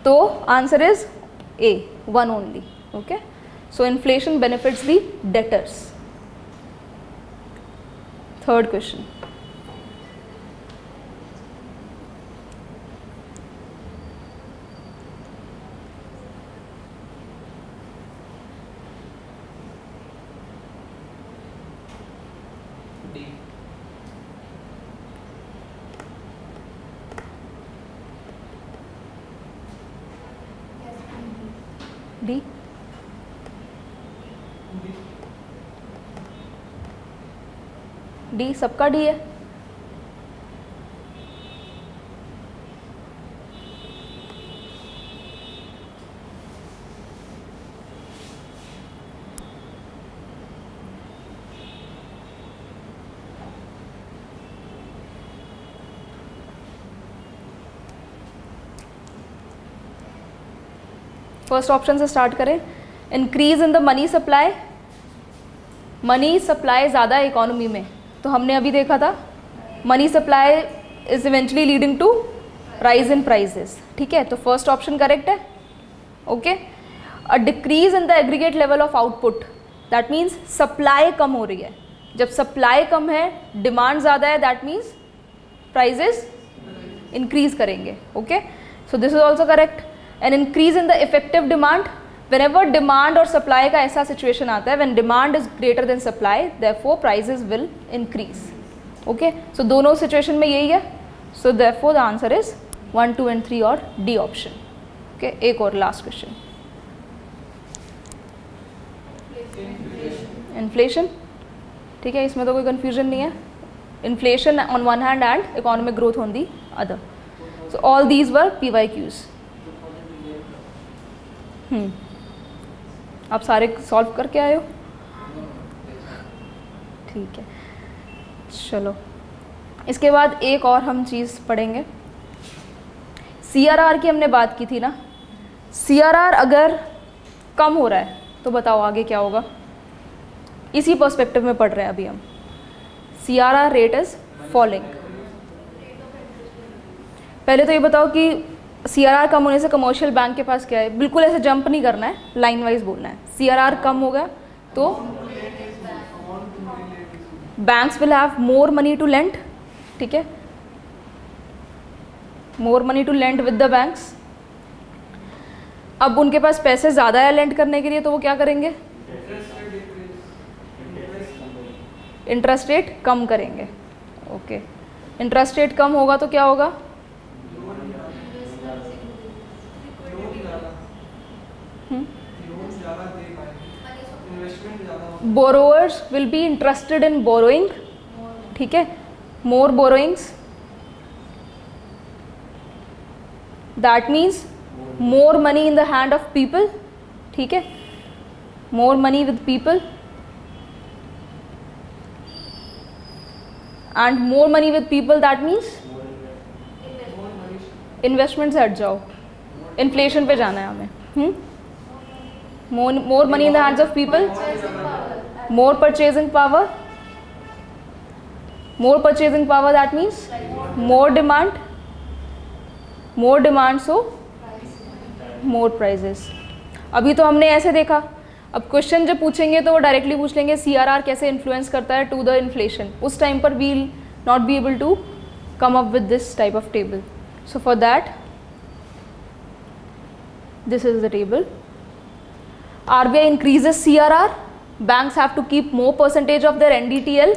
तो answer is A, 1 only, okay. So inflation benefits the debtors. Third question, D. D. D सबका डी है। फर्स्ट ऑप्शन से स्टार्ट करें, increase in the money supply. Money supply ज़्यादा है इकोनॉमी में, तो हमने अभी देखा था money supply is eventually leading to rise in prices, ठीक है, तो फर्स्ट ऑप्शन करेक्ट है, okay. A decrease in the aggregate level of output, that means supply कम हो रही है, जब सप्लाई कम है डिमांड ज़्यादा है, दैट मीन्स प्राइजेस इंक्रीज करेंगे, okay. So this is also correct. N increase in the effective demand, whenever demand और सप्लाई का ऐसा सिचुएशन आता है when demand is greater than supply, therefore prices will increase, okay। so दोनों situation में यही है, so therefore the answer is 1, 2 and 3 और D ऑप्शन, okay। एक और लास्ट क्वेश्चन, इन्फ्लेशन, ठीक है, इसमें तो कोई कंफ्यूजन नहीं है, inflation on one hand and economic growth on the other, so all these were PYQs। आप सारे सॉल्व करके आए हो, ठीक है। चलो इसके बाद एक और हम चीज़ पढ़ेंगे, CRR की हमने बात की थी ना। CRR अगर कम हो रहा है तो बताओ आगे क्या होगा, इसी पर्सपेक्टिव में पढ़ रहे हैं अभी हम। CRR rate is falling. पहले तो ये बताओ कि CRR कम होने से कमर्शियल बैंक के पास क्या है, बिल्कुल ऐसे जंप नहीं करना है, लाइन वाइज बोलना है। CRR कम होगा तो banks will have more money to lend, ठीक है, more money to lend with the banks. अब उनके पास पैसे ज़्यादा है लेंड करने के लिए, तो वो क्या करेंगे, इंटरेस्ट रेट कम करेंगे, ओके। इंटरेस्ट रेट कम होगा तो क्या होगा, borrowers will be interested in borrowing, ठीक है, more borrowings, that means more money in the hand of people, ठीक है, more money with people and more money with people, that means investment से हट जाओ, इन्फ्लेशन पे जाना है हमें। more money in the hands of people, more purchasing power, that means more demand, so more prices। अभी तो हमने ऐसे देखा, अब क्वेश्चन जब पूछेंगे तो वो डायरेक्टली पूछ लेंगे CRR कैसे इन्फ्लुएंस करता है टू द इन्फ्लेशन, उस टाइम पर we will not be able to come up with this type of table. So for that this is the table. RBI increases CRR, banks have to keep more percentage of their NDTL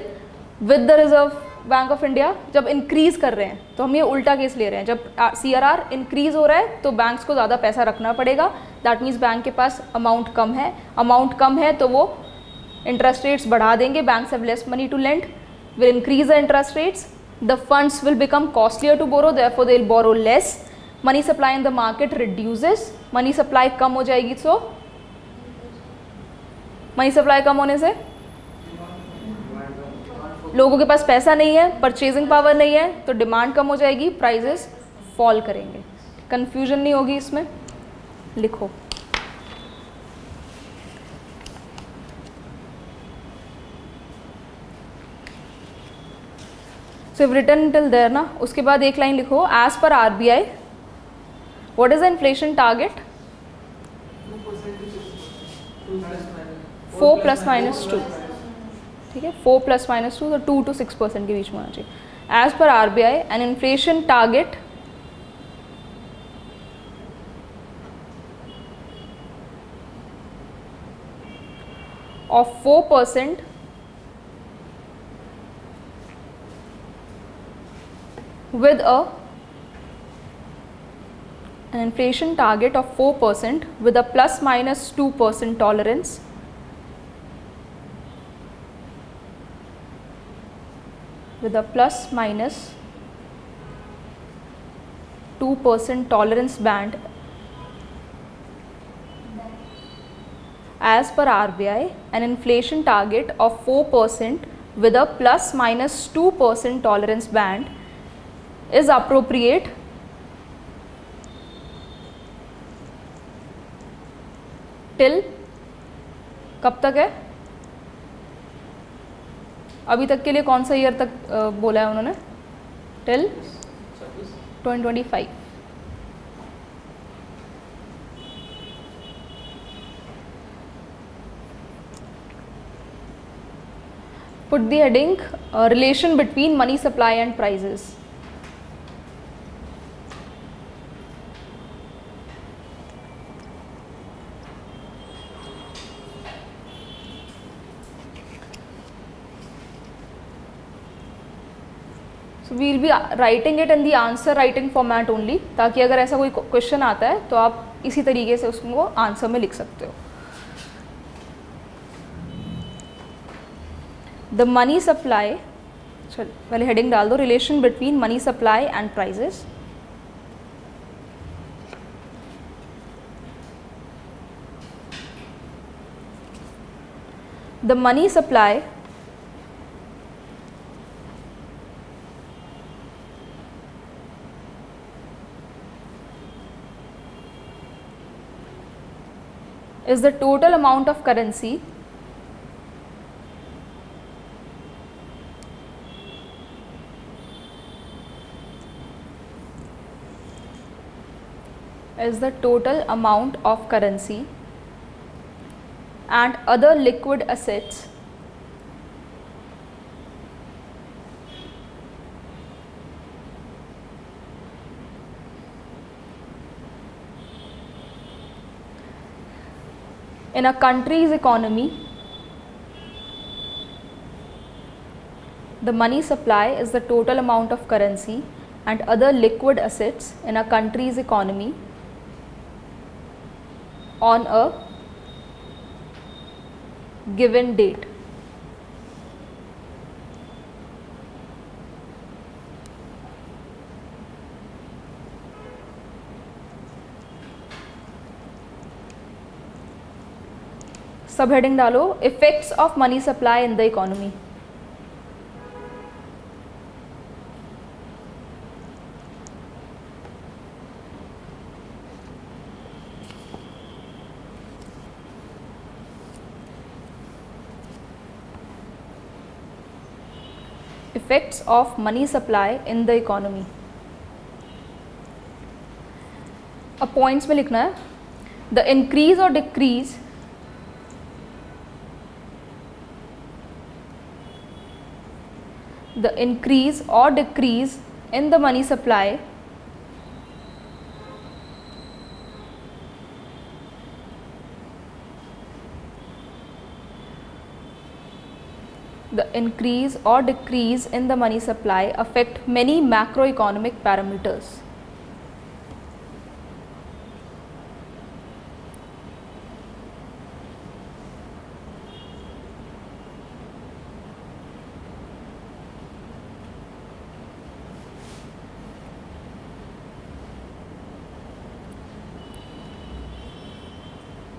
with the reserve bank of India जब increase कर रहे हैं, तो हम ये उल्टा case ले रहे हैं, जब CRR इंक्रीज़ हो रहा है तो बैंक्स को ज़्यादा पैसा रखना पड़ेगा, दैट मीन्स बैंक के पास अमाउंट कम है तो वो इंटरेस्ट रेट्स बढ़ा देंगे, banks have less money to lend, will increase the interest rates, the funds will become costlier to borrow, therefore they will borrow less, money supply in the market reduces, money supply कम हो जाएगी, सो money supply कम होने से लोगों के पास पैसा नहीं है, परचेजिंग पावर नहीं है, तो डिमांड कम हो जाएगी, प्राइजेस फॉल करेंगे। कंफ्यूजन नहीं होगी इसमें, लिखो। सो रिटर्न टिल देयर ना, उसके बाद एक लाइन लिखो, as per RBI what is the inflation target? 4 ± 2, ठीक है, 4 ± 2, तो 2 to 6% के बीच में होना चाहिए। As per RBI an inflation target of 4% with an inflation target of 4% with a ±2% tolerance ±2% tolerance band as per RBI, an inflation target of 4% with a ±2% tolerance band is appropriate till कब तक है? अभी तक के लिए कौन सा year तक बोला है उन्होंने? Till 2025। Put the heading relation between money supply and prices. So we will be writing it in the answer writing format only, ताकि अगर ऐसा कोई क्वेश्चन आता है तो आप इसी तरीके से उसको आंसर में लिख सकते हो। The money supply, चल पहले हेडिंग डाल दो, relation between money supply and prices. The money supply is the total amount of currency and other liquid assets in a country's economy. The money supply is the total amount of currency and other liquid assets in a country's economy on a given date. सब heading डालो, effects of money supply in the economy. Effects of money supply in the economy. अब points में लिखना है, the increase और decrease the increase or decrease in the money supply the increase or decrease in the money supply affect many macroeconomic parameters.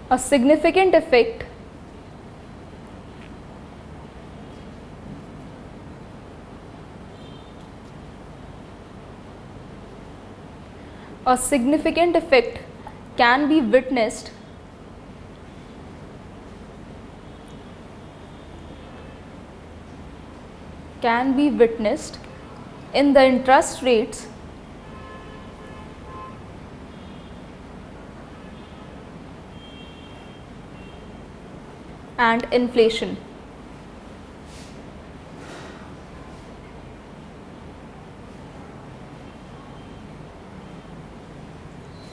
A significant effect can be witnessed in the interest rates and inflation.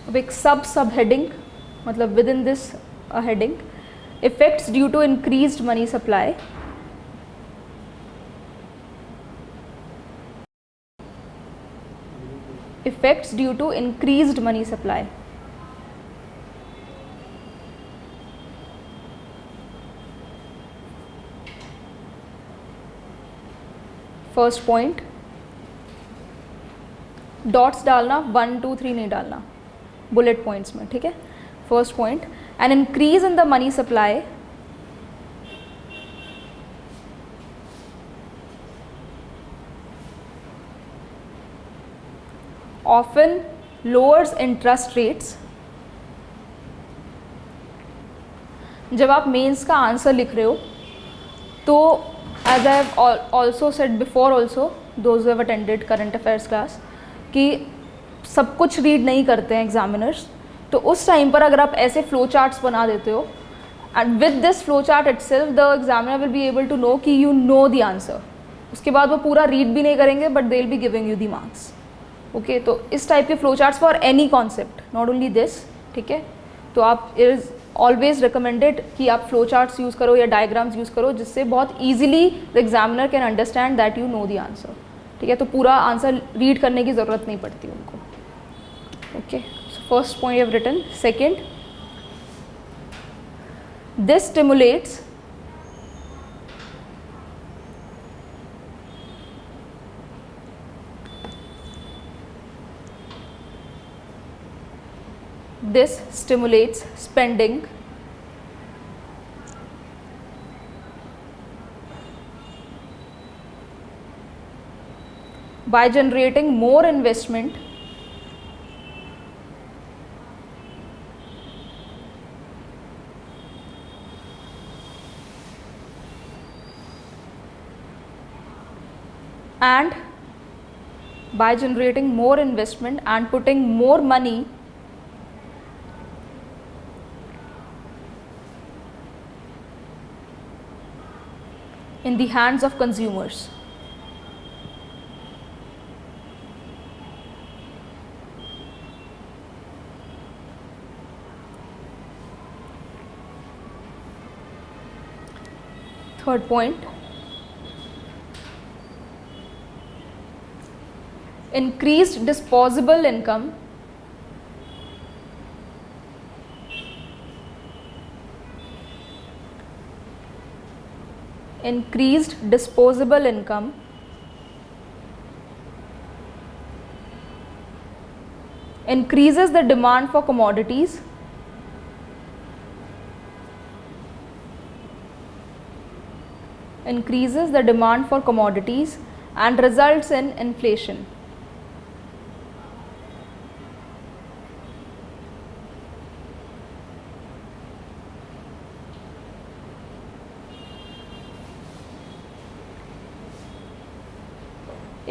अब एक sub heading मतलब within this heading, effects due to increased money supply, effects due to increased money supply. First point, dots डालना, 1 2 3 नहीं डालना, bullet points में, ठीक है. First point, N increase in the money supply often lowers interest rates. जब आप mains का answer लिख रहे हो तो as I have also said before also, those who have attended current affairs class, कि सब कुछ रीड नहीं करते हैं एग्जामिनर्स, तो उस टाइम पर अगर आप ऐसे फ्लो चार्ट्स बना देते हो and with this flow chart itself the examiner will be able to know कि यू नो द आंसर. उसके बाद वो पूरा रीड भी नहीं करेंगे but they will be giving you the marks. Okay, तो इस टाइप के flow charts for any concept, not only this, ठीक है. तो आप इट इज़ ऑलवेज रिकमेंडेड कि आप फ्लो चार्ट्स यूज़ करो या डायग्राम्स यूज़ करो, जिससे बहुत easily the examiner can understand that you know the answer. ठीक है, तो पूरा आंसर रीड करने की ज़रूरत नहीं पड़ती उनको. Okay, so first point you have written. Second, this stimulates spending by generating more investment and putting more money in the hands of consumers. Third point, increased disposable income increases the demand for commodities and results in inflation.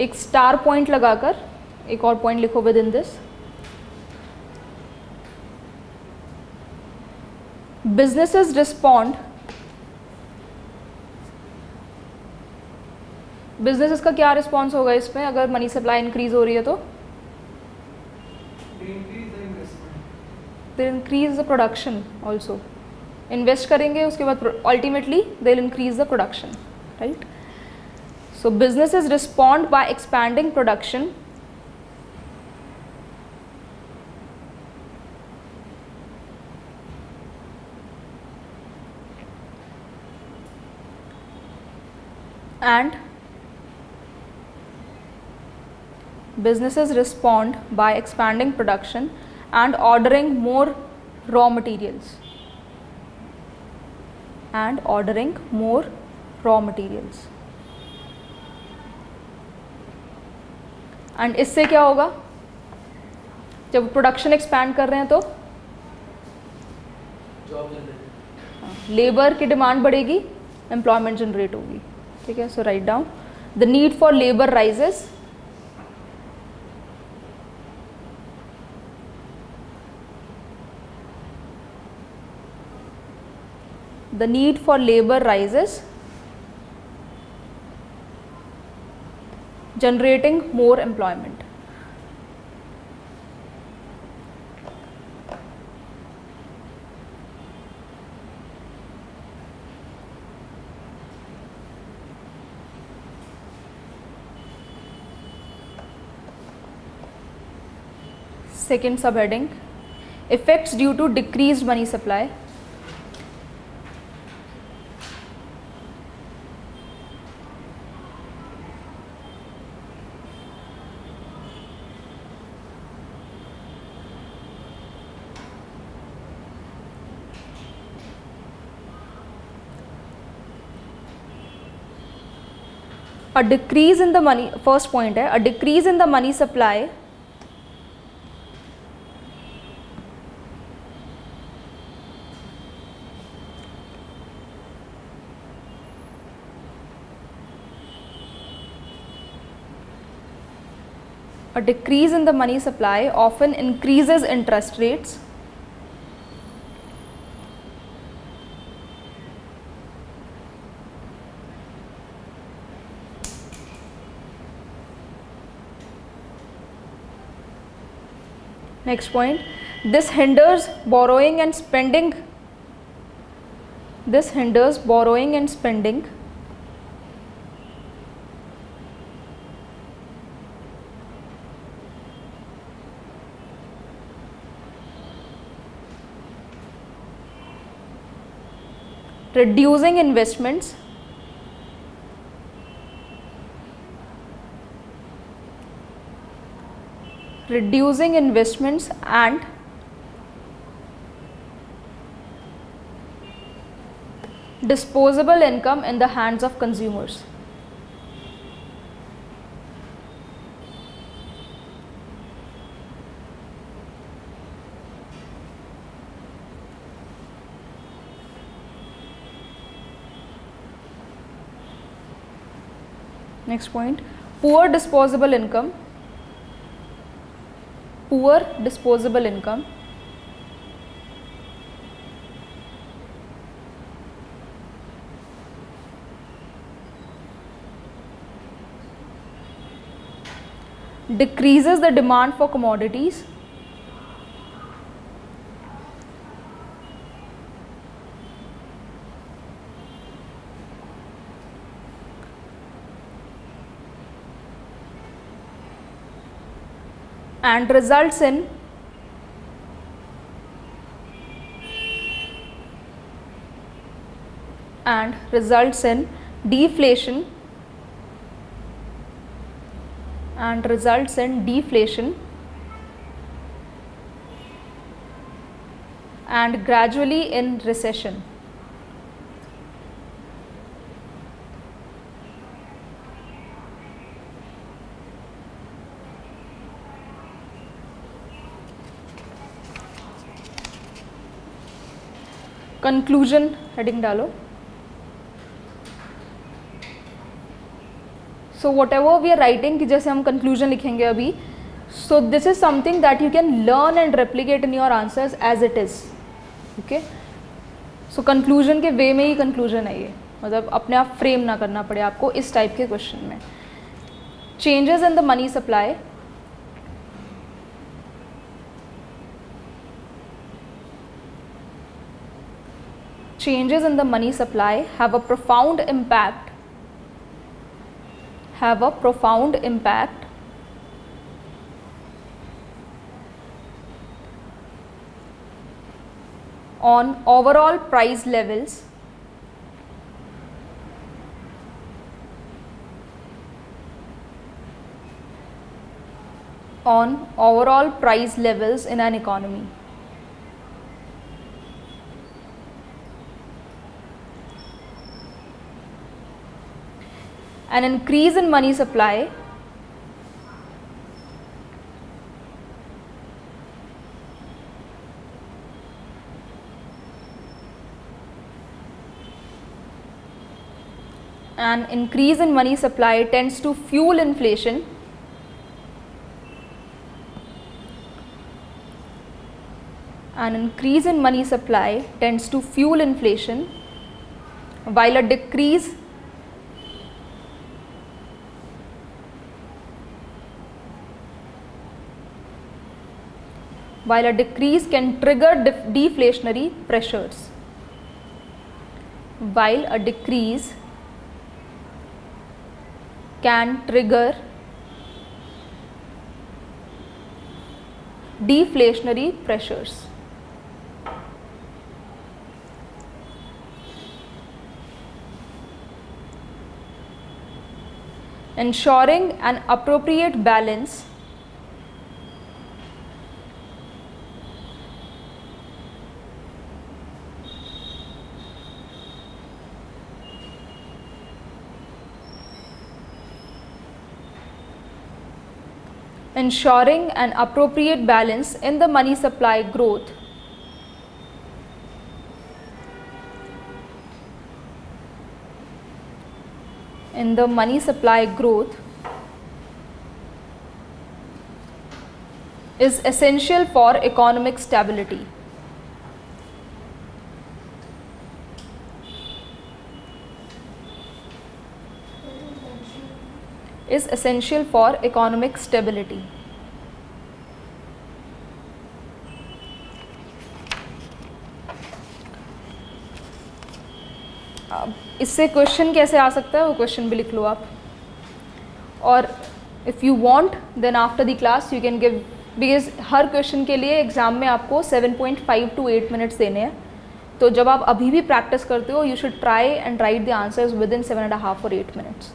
एक star point लगाकर एक और point लिखो with in this. Businesses respond, businesses का क्या response होगा इसमें अगर मनी सप्लाई इंक्रीज हो रही है तो? They increase the production also. Invest करेंगे उसके बाद ultimately they will increase the production, right. So businesses respond by expanding production and ordering more raw materials and इससे क्या होगा, जब प्रोडक्शन एक्सपैंड कर रहे हैं तो जॉब जनरेट, लेबर की डिमांड बढ़ेगी, एम्प्लॉयमेंट जनरेट होगी. ठीक है, so write down the need for labour rises, the need for labor rises, generating more employment. Second subheading, effects due to decreased money supply. A decrease in the money, first point है, a decrease in the money supply often increases interest rates Next point, this hinders borrowing and spending. Reducing investments and disposable income in the hands of consumers. Next point, poor disposable income decreases the demand for commodities and results in deflation and gradually in recession. Conclusion heading डालो. So whatever we are writing, कि जैसे हम conclusion लिखेंगे अभी, so this is something that you can learn and replicate in your answers as it is. Okay, so conclusion के वे में ही conclusion है ये, मतलब अपने आप फ्रेम ना करना पड़े आपको इस टाइप के क्वेश्चन में. Changes in the money supply have a profound impact have a profound impact on overall price levels in an economy. An increase in money supply tends to fuel inflation while a decrease can trigger deflationary pressures. While a decrease can trigger deflationary pressures. Ensuring an appropriate balance in the money supply growth is essential for economic stability. इससे question कैसे आ सकता है वो question भी लिख लो आप, और if you want then after the class you can give, because हर क्वेश्चन के लिए एग्ज़ाम में आपको 7.5 to 8 मिनट्स देने हैं, तो जब आप अभी भी प्रैक्टिस करते हो you should try and right the answers with in 7.5 or 8 minutes.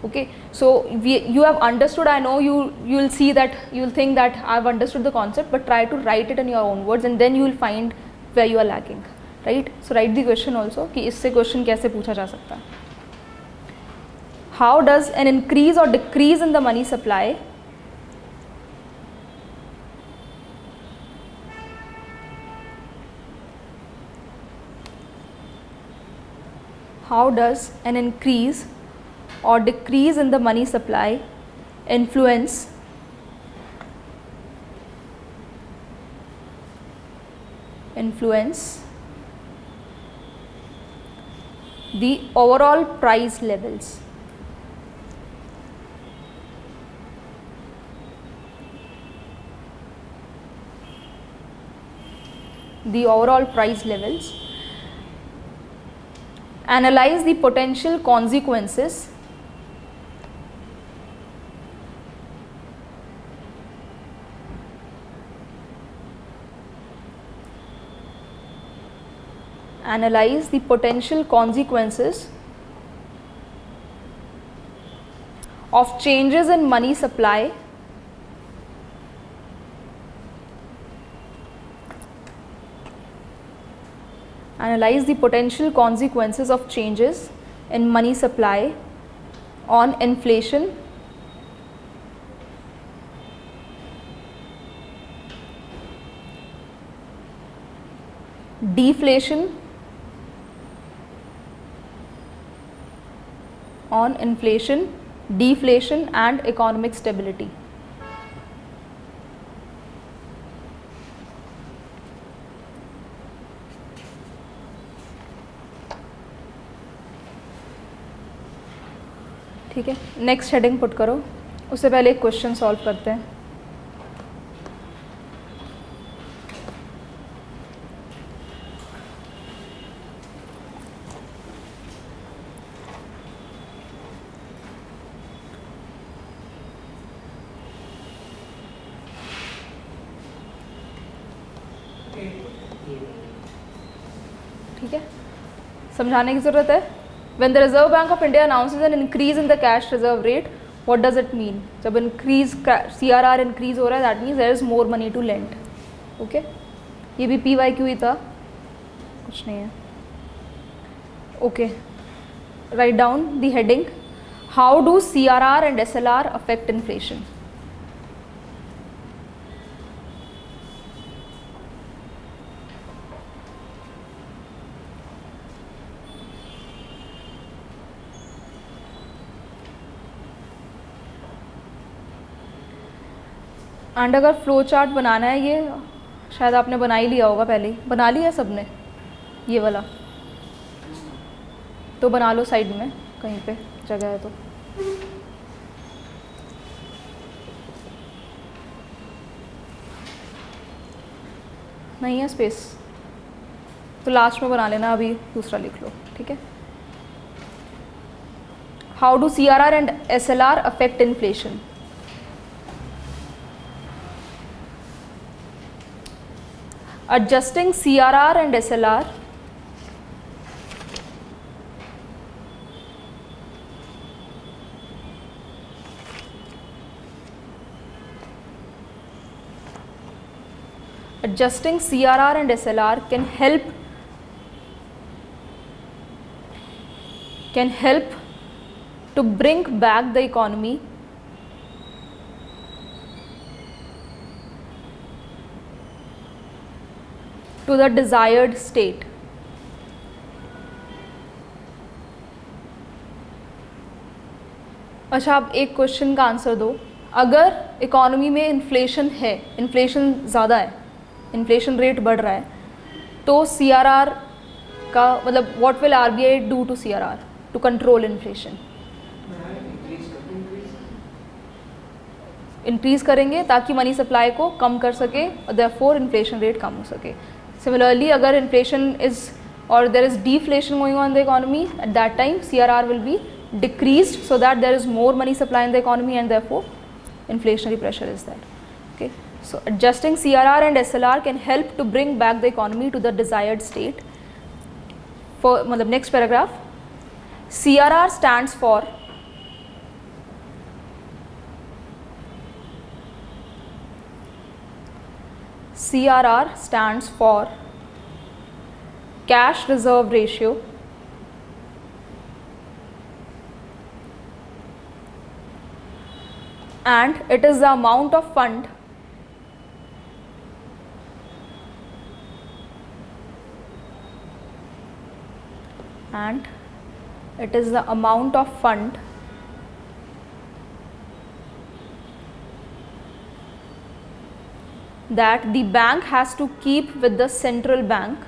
Okay, so you have understood, I know you'll see that, you'll think that I've understood the concept, but try to write it in your own words and then you will find where you are lacking, right? So write the question also कि इससे question कैसे पूछा जा सकता है. How does an increase or decrease in the money supply influence the overall price levels? Analyze the potential consequences of changes in money supply on inflation, deflation, and economic stability. ठीक है, next heading put करो, उससे पहले एक question solve करते हैं. समझाने की ज़रूरत है? When the Reserve Bank of India announces an increase in the cash reserve rate, what does it mean? जब increase CRR increase हो रहा है, that means there is more money to lend. Okay? ये भी PYQ ही था, कुछ नहीं है. Okay. Write down the heading. How do CRR and SLR affect inflation? And अगर फ्लो चार्ट बनाना है, ये शायद आपने बना ही लिया होगा पहले ही. बना लिया सबने ये वाला? तो बना लो साइड में कहीं पे जगह है तो. नहीं है स्पेस तो लास्ट में बना लेना, अभी दूसरा लिख लो. ठीक है. How do CRR and SLR affect inflation? Adjusting CRR and SLR can help to bring back the economy to the desired state. अच्छा, आप एक क्वेश्चन का आंसर दो. अगर इकोनॉमी में इन्फ्लेशन है, इन्फ्लेशन ज़्यादा है, इन्फ्लेशन रेट बढ़ रहा है, तो CRR का मतलब what will RBI do to CRR to control inflation? Increase करेंगे ताकि मनी सप्लाई को कम कर सके और देयरफॉर इन्फ्लेशन रेट कम हो सके. Similarly, अगर inflation is or there is deflation going on in the economy, at that time CRR will be decreased so that there is more money supply in the economy and therefore inflationary pressure is there. Okay, so adjusting CRR and SLR can help to bring back the economy to the desired state. For मतलब next paragraph, CRR stands for cash reserve ratio and it is the amount of fund that the bank has to keep with the central bank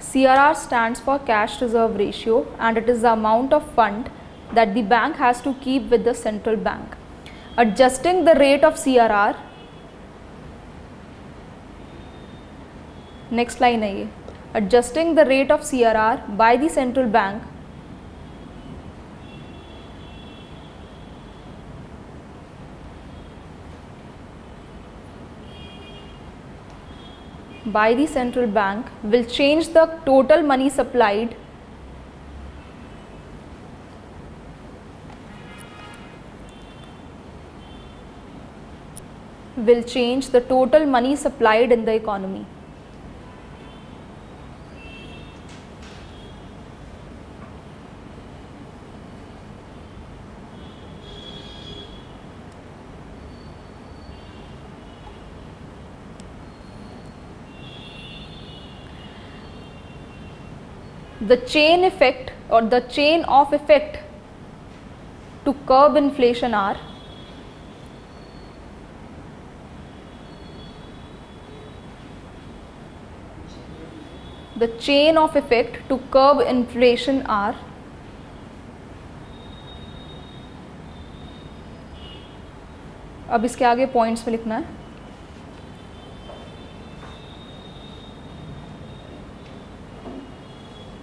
CRR stands for cash reserve ratio and it is the amount of fund that the bank has to keep with the central bank. Adjusting the rate of CRR, next line है ये, adjusting the rate of CRR by the central bank will change the total money supplied in the economy. The chain effect or the chain of effect to curb inflation are अब इसके आगे points में लिखना है.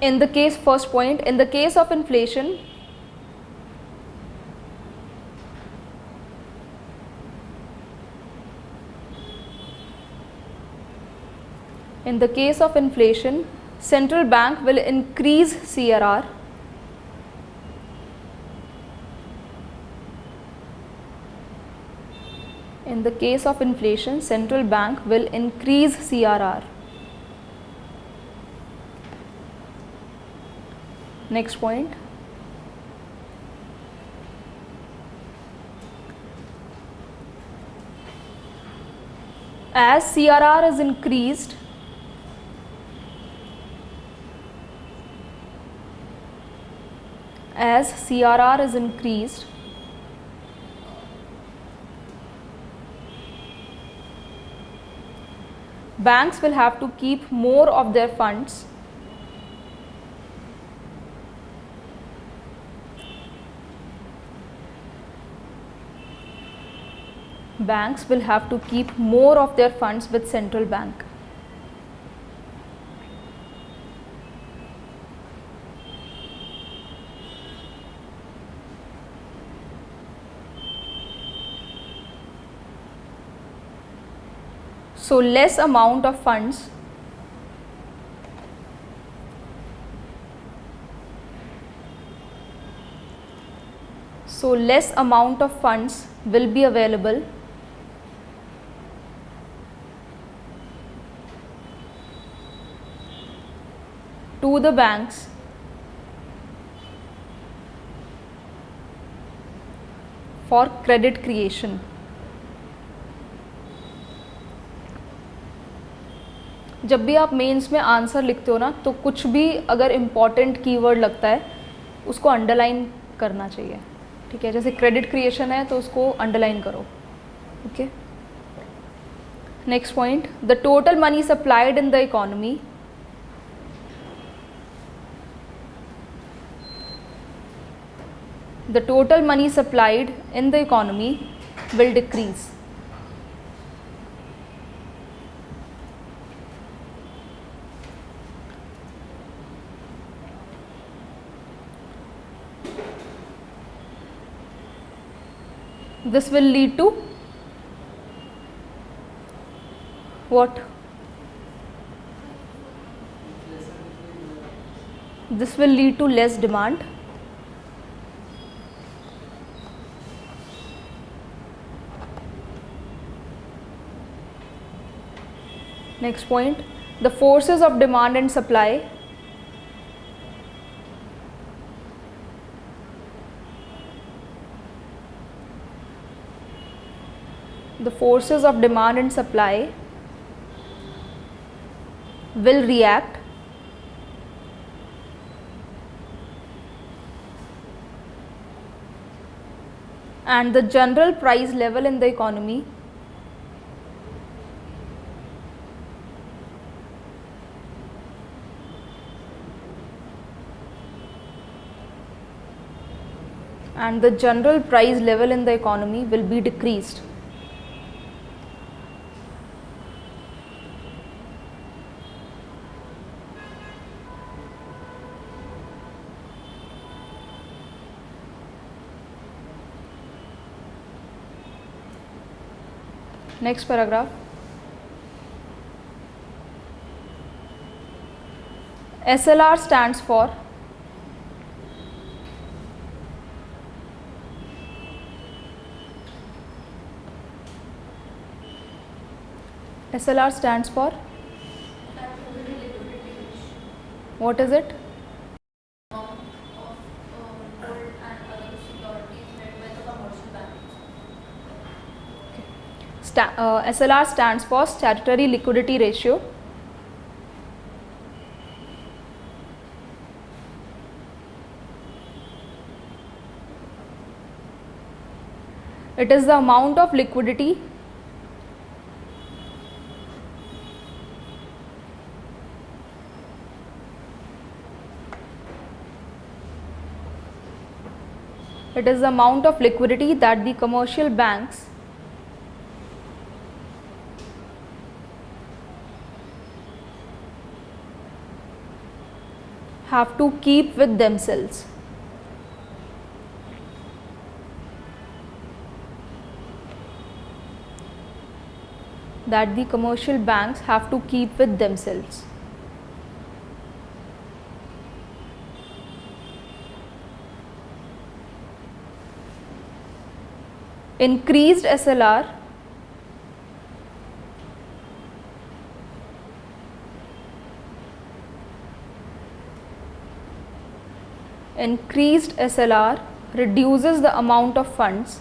In the case, first point, in the case of inflation, In the case of inflation, central bank will increase CRR. In the case of inflation, central bank will increase CRR. Next point. As CRR is increased, banks will have to keep more of their funds with central bank. So less amount of funds will be available to the banks for credit creation. जब भी आप mains में answer लिखते हो ना, तो कुछ भी अगर इम्पॉर्टेंट कीवर्ड लगता है उसको अंडरलाइन करना चाहिए, ठीक है। जैसे क्रेडिट क्रिएशन है तो उसको अंडरलाइन करो, okay. Next point, the total money supplied in the economy will decrease. This will lead to what? This will lead to less demand. Next point, the forces of demand and supply will react and the general price level in the economy will be decreased. Next paragraph. SLR stands for what is it? SLR stands for statutory liquidity ratio. It is the amount of liquidity that the commercial banks have to keep with themselves. that the commercial banks have to keep with themselves. Increased SLR reduces the amount of funds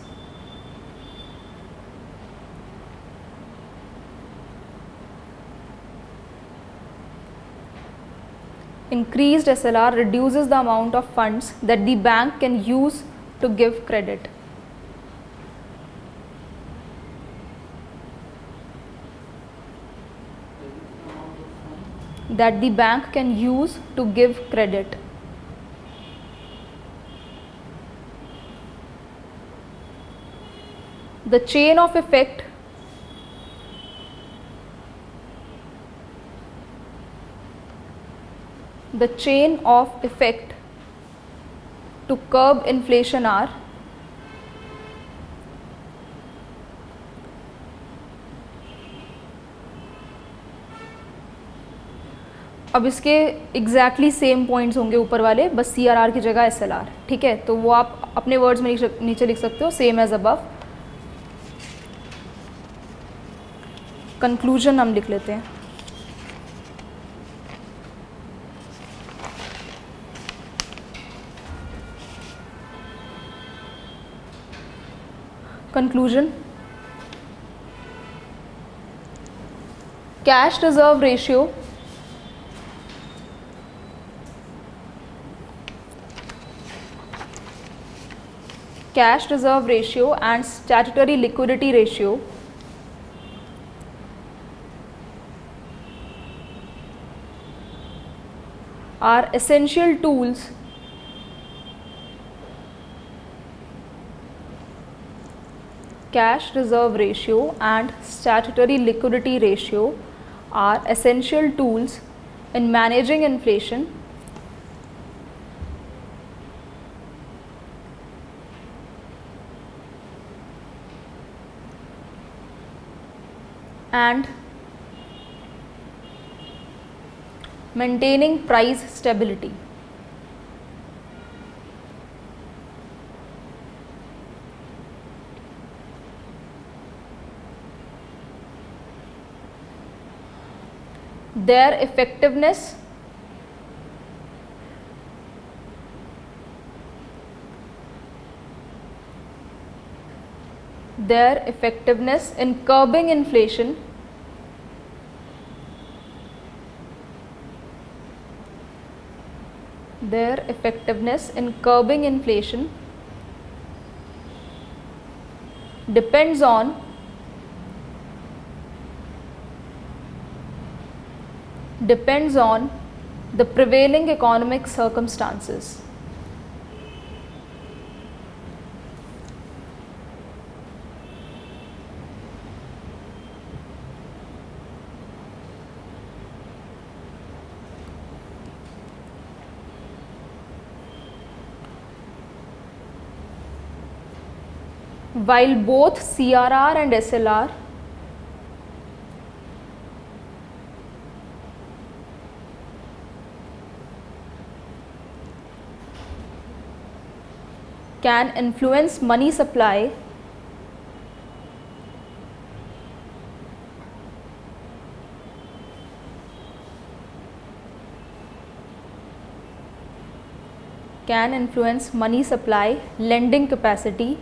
that the bank can use to give credit. That the bank can use to give credit. The chain of effect to curb inflation are अब इसके exactly same points होंगे ऊपर वाले, बस CRR की जगह SLR, ठीक है। तो वो आप अपने वर्ड्स में नीचे लिख सकते हो, सेम एज अबव। कंक्लूजन हम लिख लेते हैं। Conclusion, cash reserve ratio and statutory liquidity ratio are essential tools cash reserve ratio and statutory liquidity ratio are essential tools in managing inflation and maintaining price stability. Their effectiveness in curbing inflation depends on the prevailing economic circumstances. While both CRR and SLR can influence money supply, lending capacity,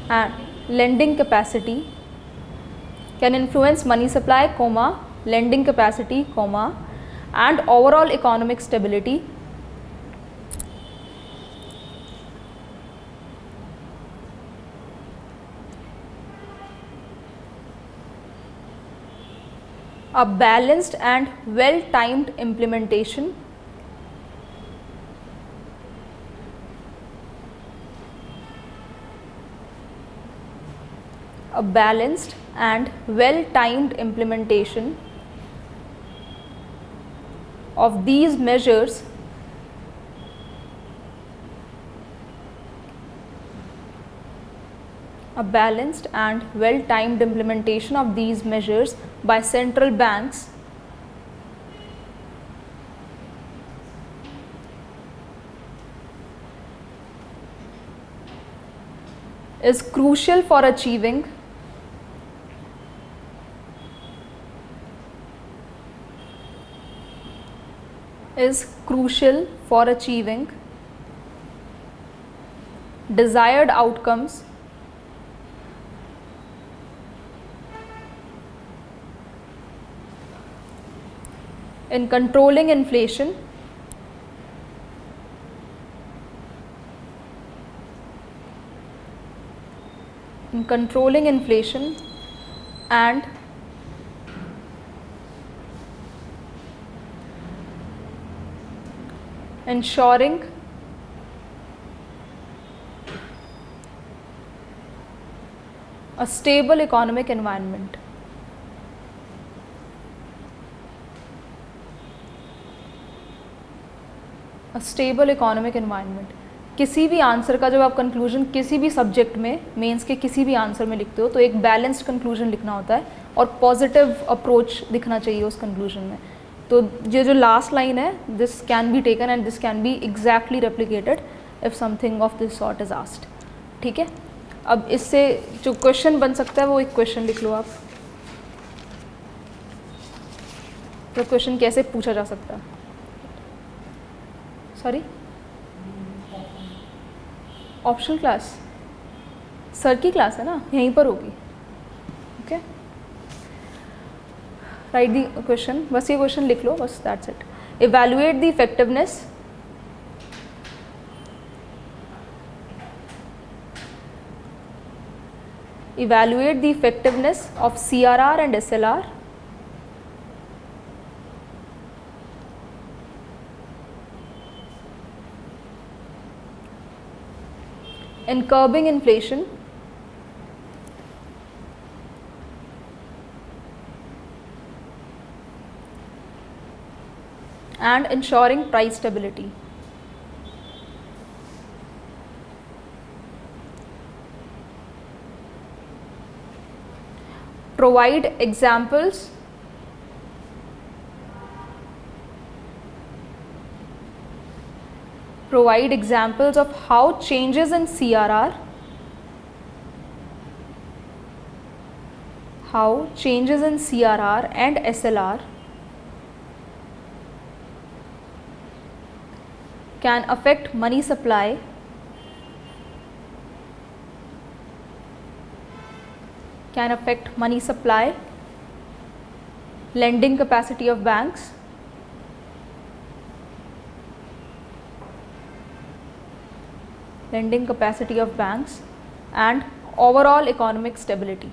and can influence money supply, lending capacity, and overall economic stability. A balanced and well-timed implementation of these measures a balanced and well-timed implementation of these measures by central banks is crucial for achieving desired outcomes in controlling inflation and ensuring a stable economic environment. A stable economic environment. किसी भी answer का जब आप conclusion किसी भी subject में mains के किसी भी आंसर में लिखते हो तो एक बैलेंस्ड कंक्लूजन लिखना होता है और पॉजिटिव अप्रोच दिखना चाहिए उस कंक्लूजन में. तो ये जो लास्ट लाइन है, this can be taken and this can be exactly replicated if something of this sort is asked. ठीक है, अब इससे जो क्वेश्चन बन सकता है वो एक क्वेश्चन लिख लो आप. तो क्वेश्चन कैसे पूछा जा सकता है? सॉरी, ऑप्शनल क्लास सर की क्लास है ना, यहीं पर होगी. ओके, राइट दी क्वेश्चन, बस ये क्वेश्चन लिख लो, बस that's it. Evaluate the effectiveness of CRR and SLR in curbing inflation and ensuring price stability. Provide examples of how changes in CRR and SLR can affect money supply lending capacity of banks, and overall economic stability.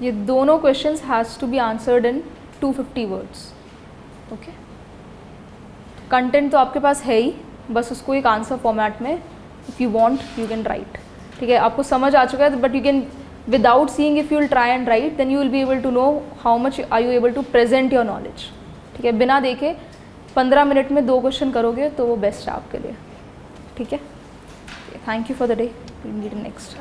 ये दोनों questions has to be answered in 250 words. Okay, content तो आपके पास है ही, बस उसको एक आंसर फॉर्मेट में if you want you can write. ठीक है, आपको समझ आ चुका है, but you can without seeing if you will try and write then you will be able to know how much are you able to present your knowledge. ठीक है, बिना देखे 15 मिनट में 2 क्वेश्चन करोगे तो वो बेस्ट है आपके लिए. ठीक है, thank you for the day, we meet next.